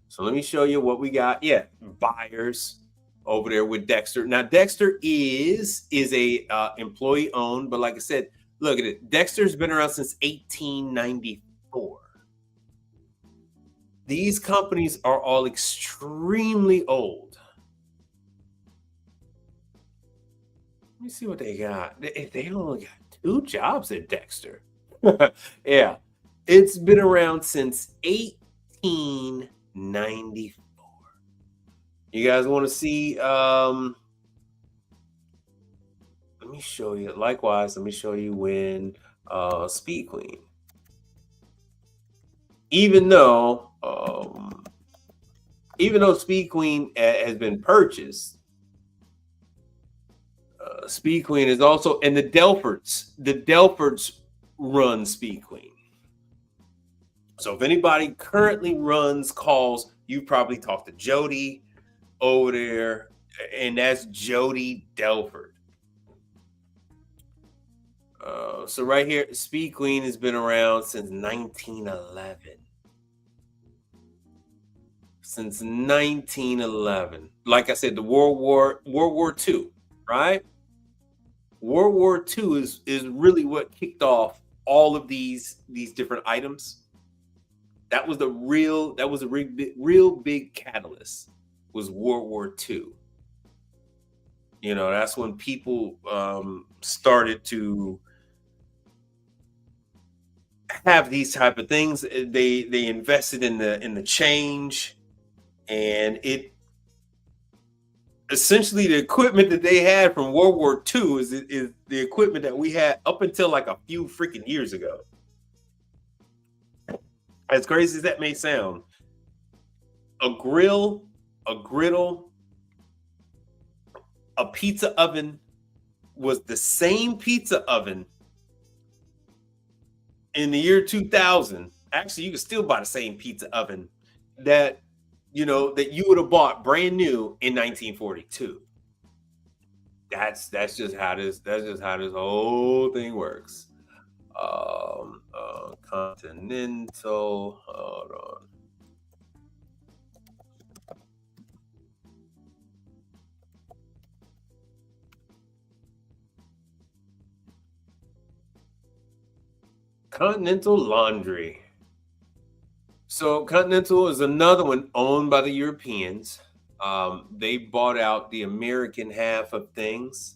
So let me show you what we got. Yeah, buyers over there with Dexter. Now Dexter is a employee owned, but like I said, look at it. Dexter's been around since 1894. These companies are all extremely old. Let me see what they got. They only got 2 jobs at Dexter. Yeah, it's been around since 1894. You guys want to see? Let me show you. Likewise, let me show you when Speed Queen. Even though Speed Queen has been purchased, Speed Queen is also, and the Delfords run Speed Queen. So if anybody currently runs calls, you probably talked to Jody over there, and that's Jody Delford. So right here, Speed Queen has been around since 1911. Since 1911. Like I said, the World War II, right? World War II is really what kicked off all of these different items. That was a real big catalyst, was World War II. You know, that's when people started to have these type of things. They invested in the change, and it essentially, the equipment that they had from World War II is the equipment that we had up until like a few freaking years ago. As crazy as that may sound, a grill, a griddle, a pizza oven was the same pizza oven in the year 2000. Actually, you can still buy the same pizza oven that you would have bought brand new in 1942. That's just how this whole thing works. Continental, hold on. Continental Laundry. So Continental is another one owned by the Europeans. They bought out the American half of things.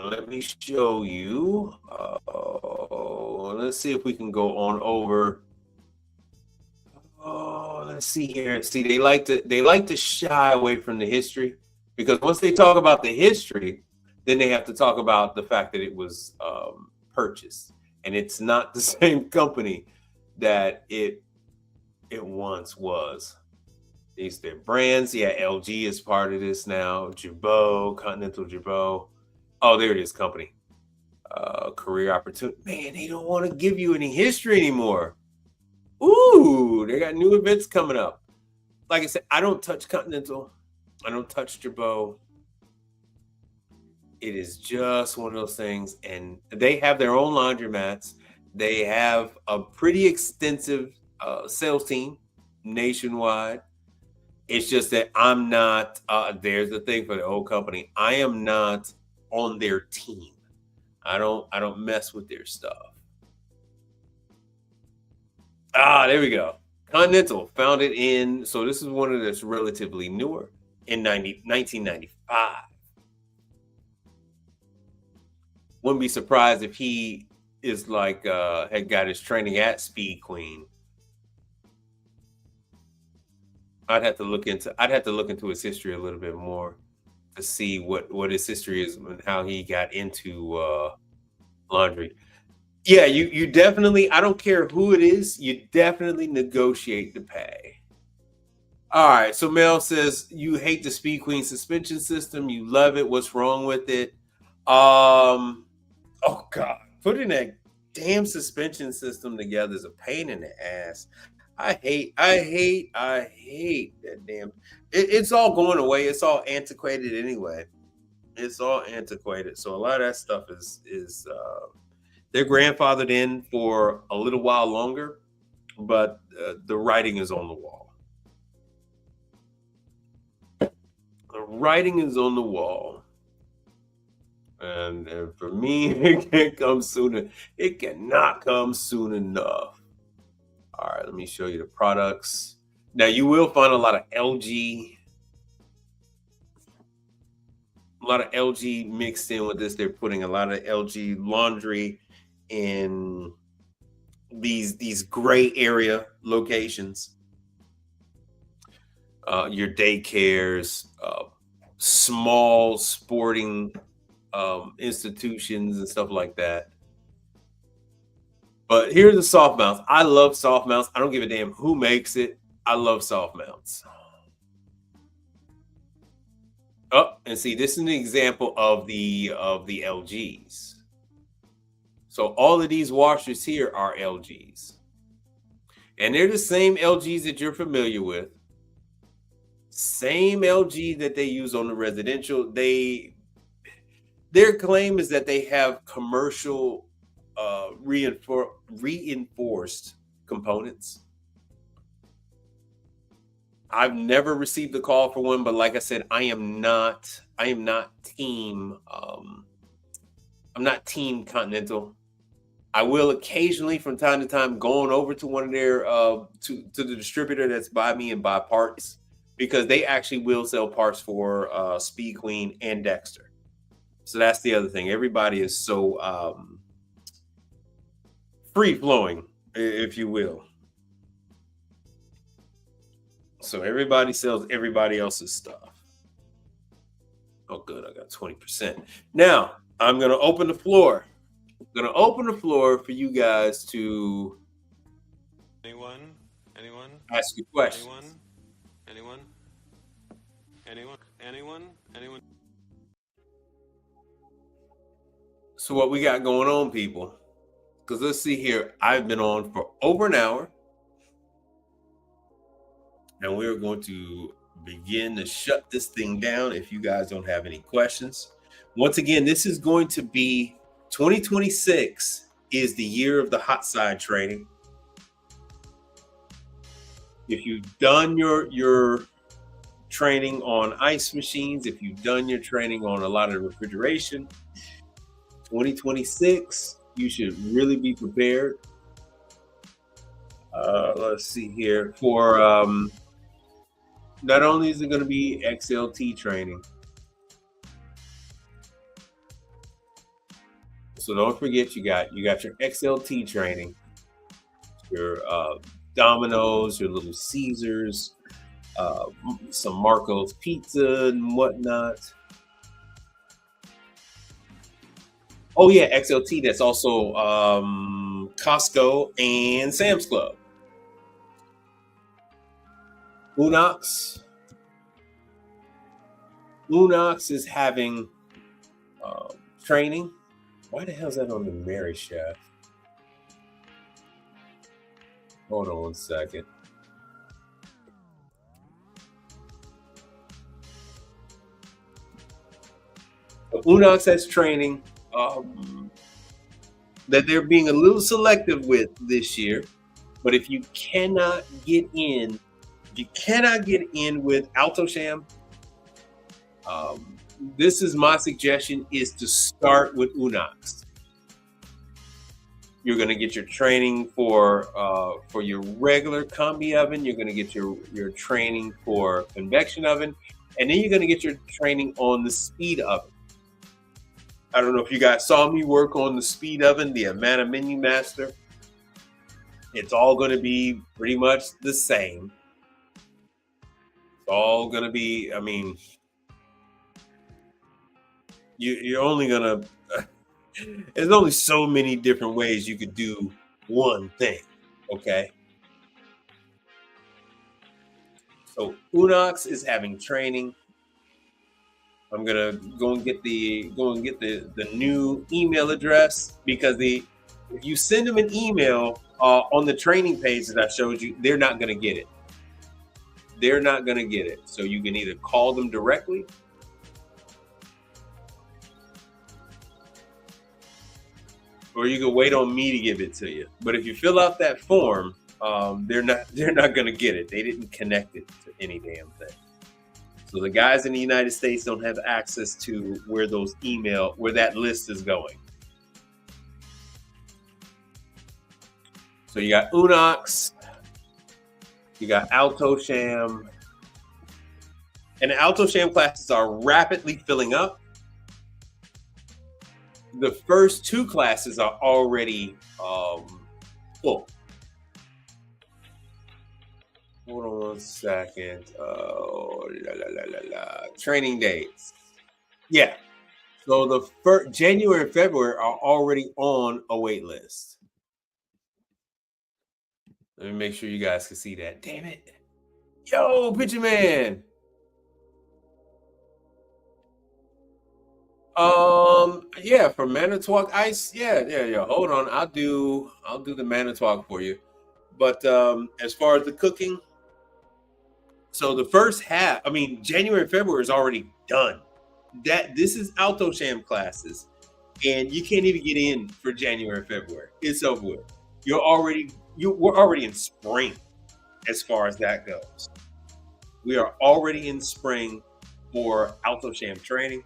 Let me show you. Let's see if we can go on over. Oh, let's see here. See, they like to shy away from the history, because once they talk about the history, then they have to talk about the fact that it was purchased, and it's not the same company that it once was. These their brands. Yeah, LG is part of this now. Jabot, Continental Jabot. Oh, there it is, company. Career opportunity. Man, they don't want to give you any history anymore. Ooh, they got new events coming up. Like I said, I don't touch Continental. I don't touch Jabot. It is just one of those things. And they have their own laundromats. They have a pretty extensive sales team nationwide. It's just that I'm not, there's the thing for the old company. I am not on their team. I don't mess with their stuff. There we go. Continental, founded in, so this is one of that's relatively newer, in 1995. Wouldn't be surprised if he is like had got his training at Speed Queen. I'd have to look into his history a little bit more to see what his history is and how he got into laundry. Yeah, you definitely, I don't care who it is, you definitely negotiate the pay. All right. So Mel says you hate the Speed Queen suspension system. You love it. What's wrong with it? Oh God, putting that damn suspension system together is a pain in the ass. I hate that damn. It's all going away. It's all antiquated anyway. It's all antiquated. So a lot of that stuff is they're grandfathered in for a little while longer, but the writing is on the wall. The writing is on the wall. And for me, it can't come sooner. It cannot come soon enough. All right, let me show you the products. Now you will find a lot of LG mixed in with this. They're putting a lot of LG laundry in these gray area locations. Your daycares, small sporting institutions and stuff like that. But here's the soft mounts. I love soft mounts. I don't give a damn who makes it. I love soft mounts. Oh, and see, this is an example of the LGs. So all of these washers here are LGs. And they're the same LGs that you're familiar with. Same LG that they use on the residential. Their claim is that they have commercial reinforced components. I've never received a call for one, but like I said, I am not team I'm not team Continental. I will occasionally from time to time going over to one of their to the distributor that's by me and buy parts, because they actually will sell parts for Speed Queen and Dexter. So that's the other thing. Everybody is so free flowing, if you will. So everybody sells everybody else's stuff. Oh, good. I got 20%. Now I'm going to open the floor. I'm going to open the floor for you guys to Anyone? ask your questions. Anyone? So what we got going on, people? Because let's see here. I've been on for over an hour. And we're going to begin to shut this thing down if you guys don't have any questions. Once again, this is going to be 2026 is the year of the hot side training. If you've done your training on ice machines, if you've done your training on a lot of refrigeration, 2026, you should really be prepared. Let's see here. For not only is it going to be XLT training, so don't forget you got your XLT training, your Domino's, your Little Caesars, some Marco's Pizza and whatnot. Oh yeah, XLT. That's also Costco and Sam's Club. Unox is having training. Why the hell is that on the Mary Chef? Hold on 1 second. So Unox has training that they're being a little selective with this year. But if you cannot get in with Altosham, this is my suggestion, is to start with Unox. You're going to get your training for your regular combi oven. You're going to get your training for convection oven, and then you're going to get your training on the speed oven. I don't know if you guys saw me work on the speed oven, the Amana Menu Master. It's all going to be pretty much the same. It's all going to be, I mean, you're only going to, there's only so many different ways you could do one thing, okay? So Unox is having training. I'm gonna go and get the new email address, because if you send them an email on the training page that I showed you, they're not gonna get it. They're not gonna get it. So you can either call them directly, or you can wait on me to give it to you. But if you fill out that form, they're not gonna get it. They didn't connect it to any damn thing. So the guys in the United States don't have access to where that list is going. So you got Unox, you got AltoSham, and the AltoSham classes are rapidly filling up. The first 2 classes are already full. Hold on one second. Training dates. Yeah. So the January and February are already on a wait list. Let me make sure you guys can see that. Damn it. Yo, Picture Man. Yeah, for Manitowoc Ice. Yeah. Hold on. I'll do the Manitowoc for you. But as far as the cooking, so the first half, January and February is already done. This is AltoSham classes, and you can't even get in for January and February. It's over with. We're already in spring as far as that goes. We are already in spring for AltoSham training.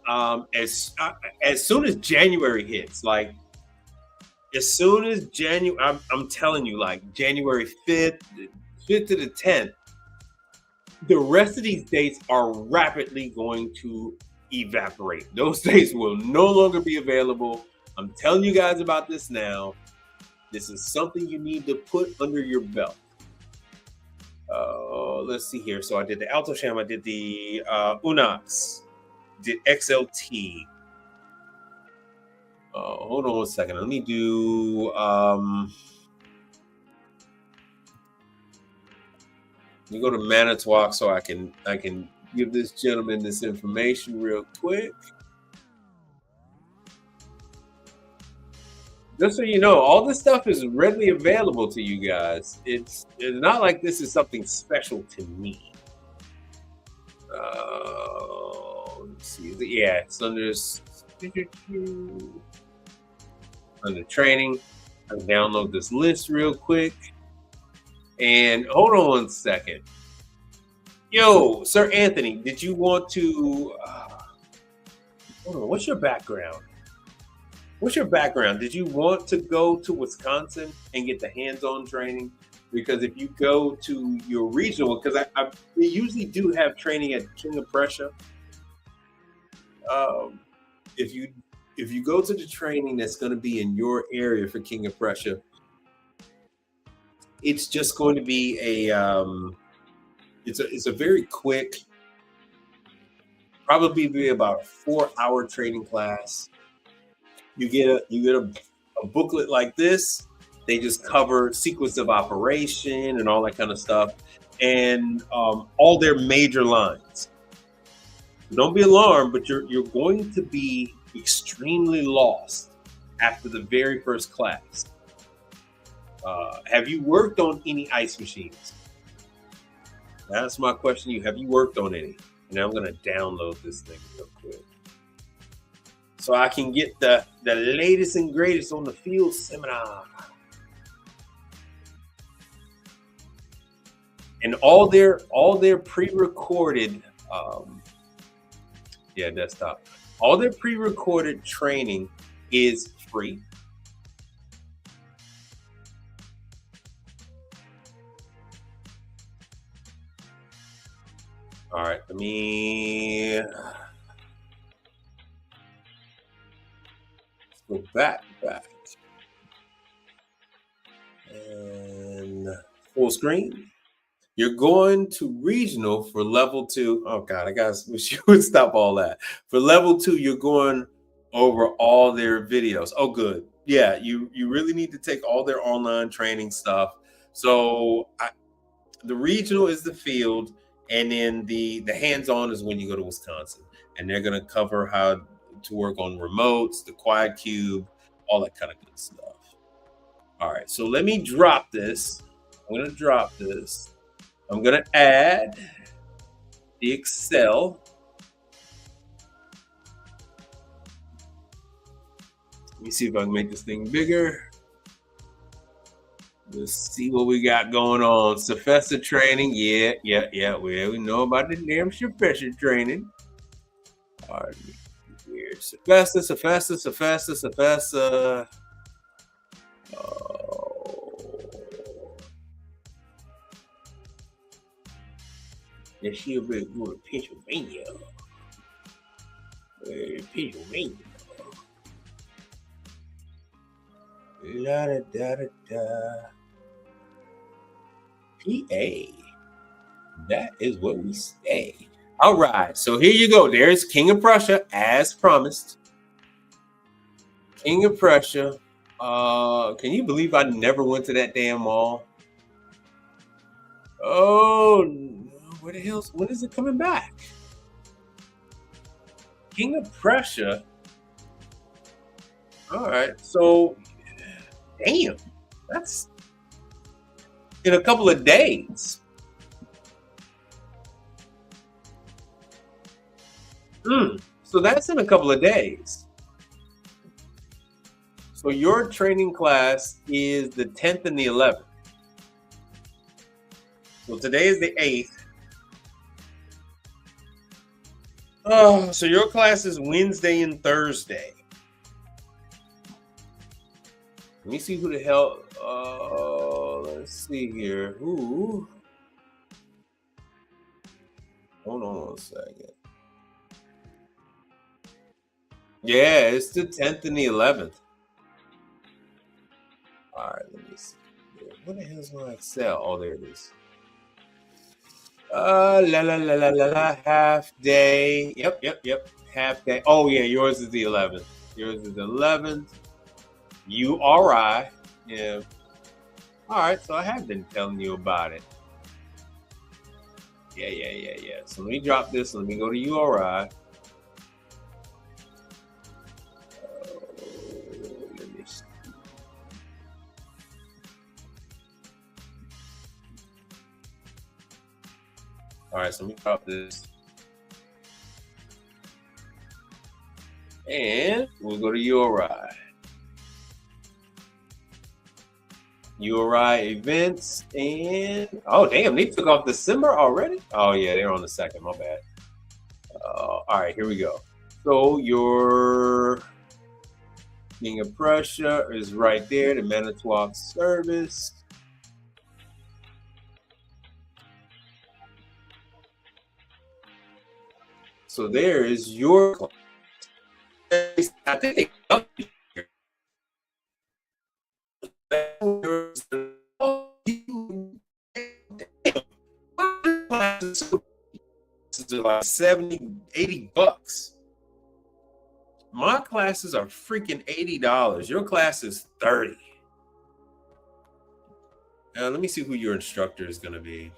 As soon as January hits, I'm telling you, January 5th to the 10th, the rest of these dates are rapidly going to evaporate. Those dates will no longer be available. I'm telling you guys about this now. This is something you need to put under your belt. Let's see here. So I did the AltoSham, I did the Unox, did XLT. Hold on one second. Let me do let me go to Manitowoc so I can give this gentleman this information real quick. Just so you know, all this stuff is readily available to you guys. It's not like this is something special to me. Let's see. Yeah, it's under training. I can download this list real quick. And hold on one second. Yo, Sir Anthony, did you want to hold on, what's your background? Did you want to go to Wisconsin and get the hands-on training? Because if you go to your regional, because they usually do have training at King of Prussia. If you go to the training that's going to be in your area for King of Prussia, it's just going to be it's a very quick, probably be about a 4-hour training class. You get a booklet like this. They just cover sequence of operation and all that kind of stuff, and all their major lines. Don't be alarmed, but you're going to be extremely lost after the very first class. Have you worked on any ice machines? That's my question to you. Have you worked on any? And I'm going to download this thing real quick, so I can get the latest and greatest on the field seminar. And all their pre-recorded desktop. All their pre-recorded training is free. All right, let me go back, and full screen. You're going to regional for level 2. Oh God, I wish you would stop all that. For level 2, you're going over all their videos. Oh, good. Yeah, you really need to take all their online training stuff So the regional is the field, and then the hands-on is when you go to Wisconsin, and they're going to cover how to work on remotes, the quad cube, all that kind of good stuff. All right, so let me drop this. I'm going to drop this. I'm going to add the Excel. Let me see if I can make this thing bigger. Let's see what we got going on. Sufessor training. Yeah. Well, we know about the damn Sufessor training. All right. Weird. Sufessor. Oh. Yeah, she'll be going to Pennsylvania. Pennsylvania. La da da da da. PA. That is what we say. All right, so here you go. There's King of Prussia, as promised. King of Prussia. Can you believe I never went to that damn mall? Oh, where the hell's, when is it coming back? King of Prussia. All right, so damn, that's in a couple of days. So that's in a couple of days. So your training class is the 10th and the 11th. So today is the 8th. Oh, so your class is Wednesday and Thursday. Let me see who the hell. Let's see here. Ooh. Hold on a second. Yeah, it's the 10th and the 11th. All right, let me see. What the hell is my Excel? Oh, there it is. Half day. Yep. Half day. Oh, yeah, yours is the 11th. Yours is the 11th. URI. Yeah. All right, so I have been telling you about it. Yeah. So let me drop this. Let me go to URI. Let me see. All right, so let me drop this. And we'll go to URI. URI events, and oh damn, they took off December already. Oh yeah, they're on the 2nd. My bad. All right, here we go. So your King of Prussia is right there. The Manitowoc service. So there is your class. I think they like 70, 80 bucks. My classes are freaking $80. Your class is 30. Let me see who your instructor is going to be.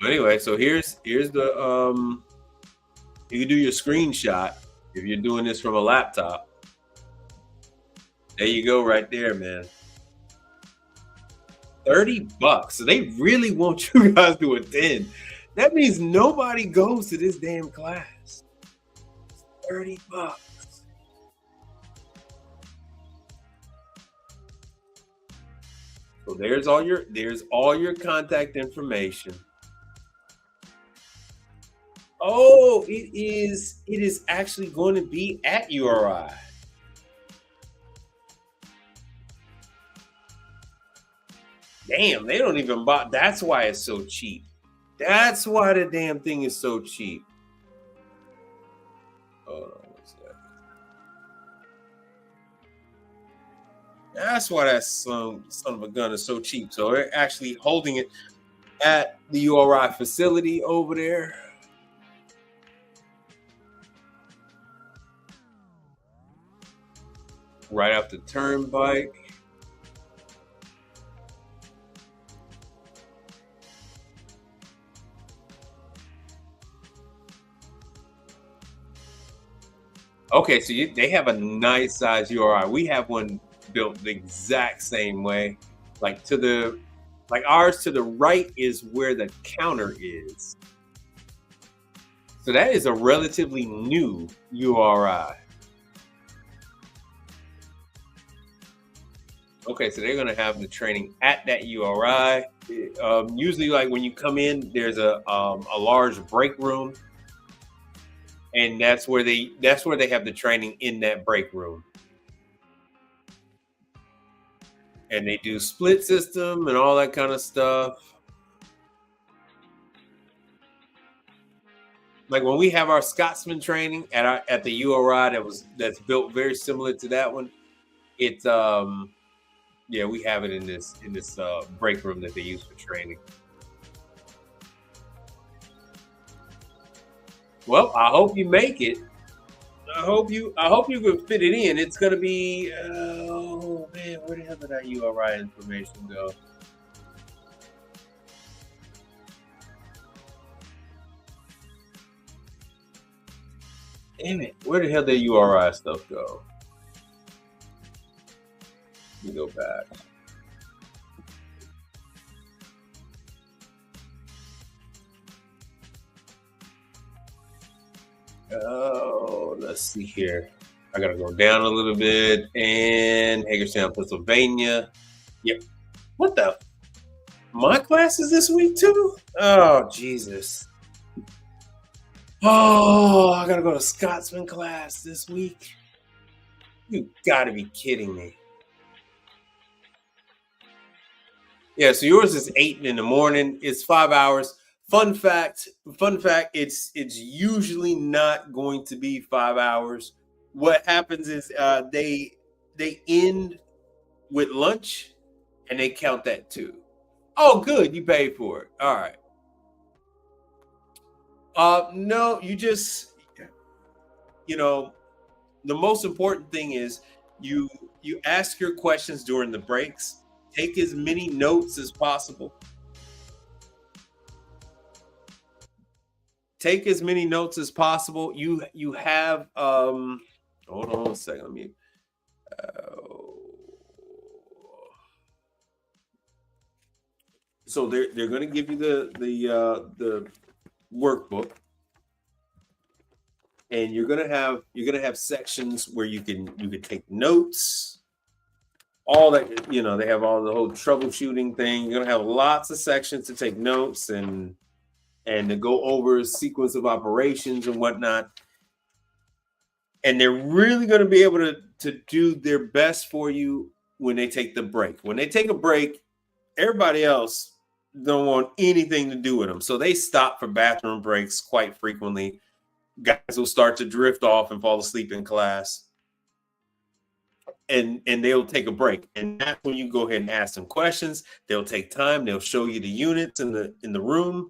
Anyway, so here's the you can do your screenshot if you're doing this from a laptop. There you go, right there, man. 30 bucks. So they really want you guys to attend. That means nobody goes to this damn class. 30 bucks. So there's all your contact information. Oh, it is actually going to be at URI. Damn, they don't even buy. That's why it's so cheap. That's why the damn thing is so cheap. Hold on one second. That's why that son of a gun is so cheap. So they're actually holding it at the URI facility over there. Right off the turnpike. Okay, so they have a nice size URI. We have one built the exact same way. Like ours to the right is where the counter is. So that is a relatively new URI. Okay, so they're gonna have the training at that URI. Usually, like when you come in, there's a large break room, and that's where they have the training in that break room. And they do split system and all that kind of stuff. Like when we have our Scotsman training at the URI that's built very similar to that one. It's yeah, we have it in this break room that they use for training. Well, I hope you make it. I hope you can fit it in. It's gonna be oh man, where the hell did that URI information go? Damn it, where the hell did URI stuff go? Let me go back. Oh, let's see here. I gotta go down a little bit and Hagerstown, Pennsylvania. Yep. What the? My classes this week too? Oh Jesus. Oh, I gotta go to Scotsman class this week. You gotta be kidding me. Yeah, so yours is 8 in the morning. It's 5 hours. Fun fact, it's usually not going to be 5 hours. What happens is they end with lunch and they count that too. Oh, good, you paid for it. All right. No, the most important thing is you ask your questions during the breaks. Take as many notes as possible. Take as many notes as possible. You have hold on a second. Let me so they're going to give you the workbook, and you're going to have sections where you can take notes. All that, they have all the whole troubleshooting thing. You're going to have lots of sections to take notes and to go over a sequence of operations and whatnot. And they're really going to be able to do their best for you when they take the break. When they take a break, everybody else don't want anything to do with them. So they stop for bathroom breaks quite frequently. Guys will start to drift off and fall asleep in class. And they'll take a break. And that's when you go ahead and ask them questions. They'll take time. They'll show you the units in the room.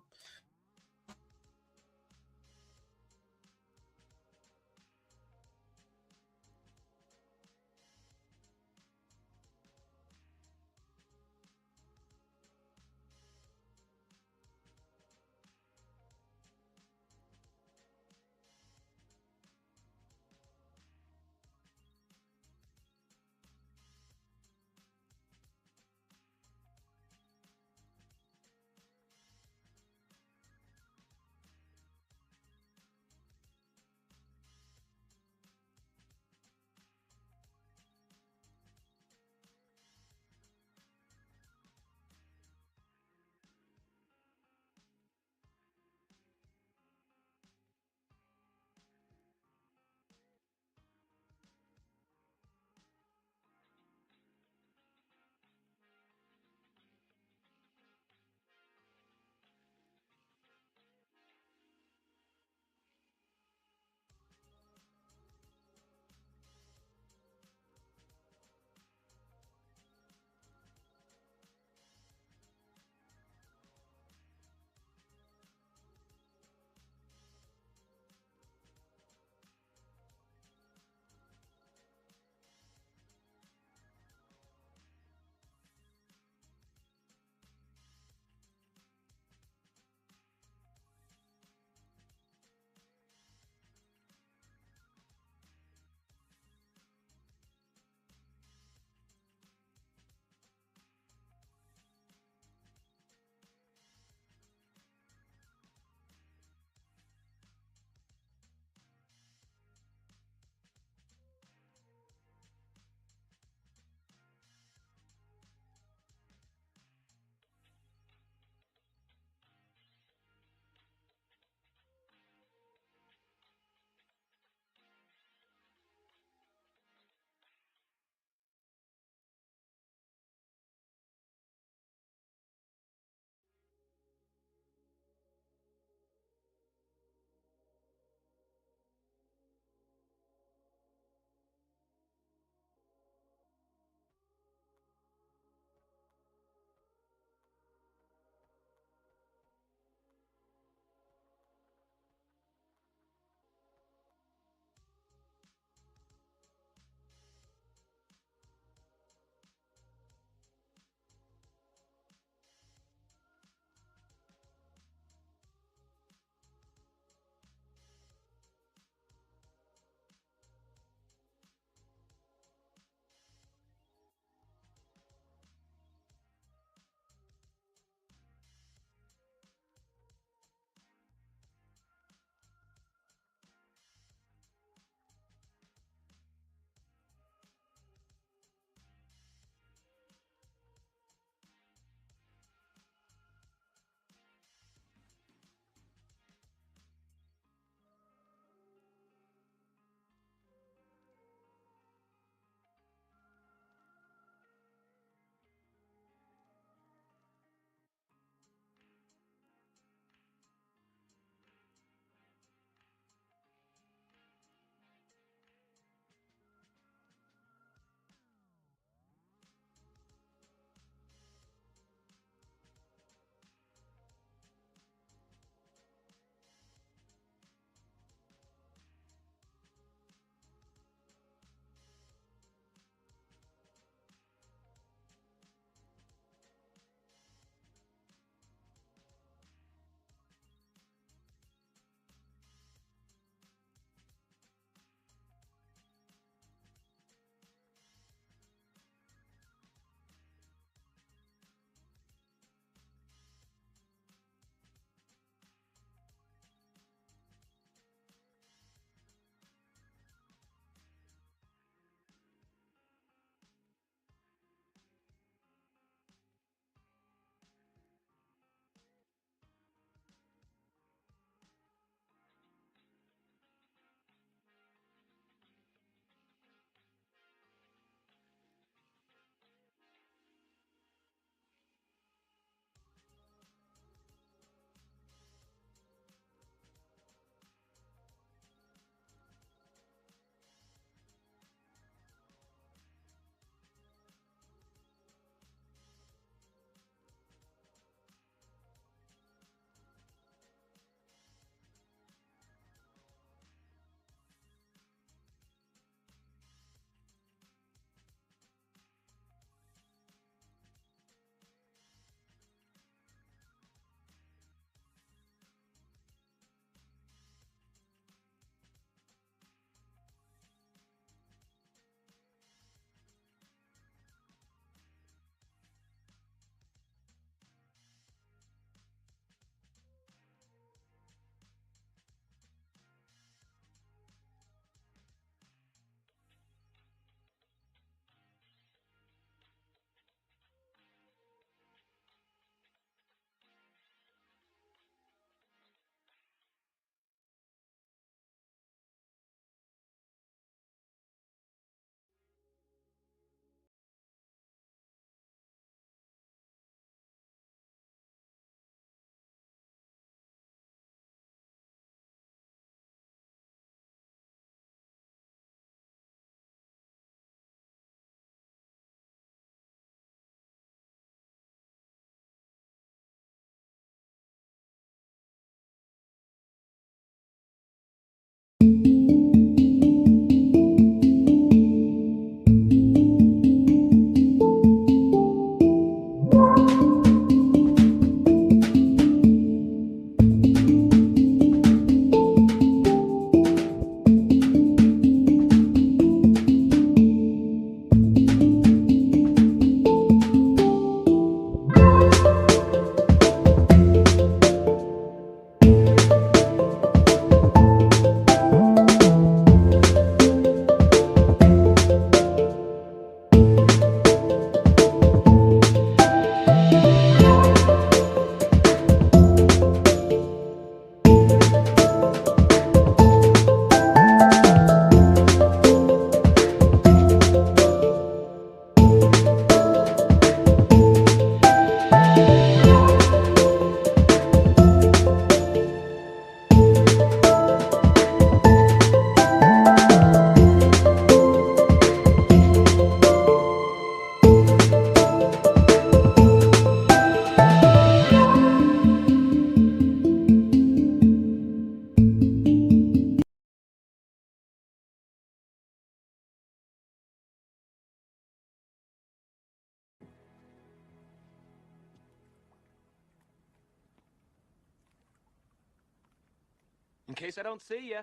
In case I don't see ya.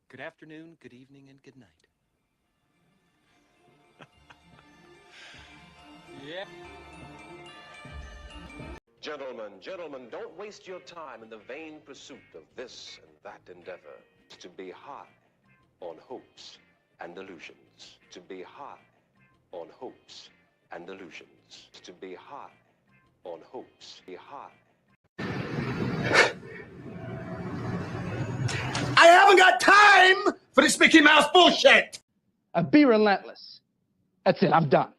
Good afternoon, good evening, and good night. Yeah. Gentlemen, don't waste your time in the vain pursuit of this and that endeavor. To be high on hopes and illusions. To be high on hopes and illusions. To be high on hopes. Be high. I haven't got time for this Mickey Mouse bullshit. Be relentless. That's it. I'm done.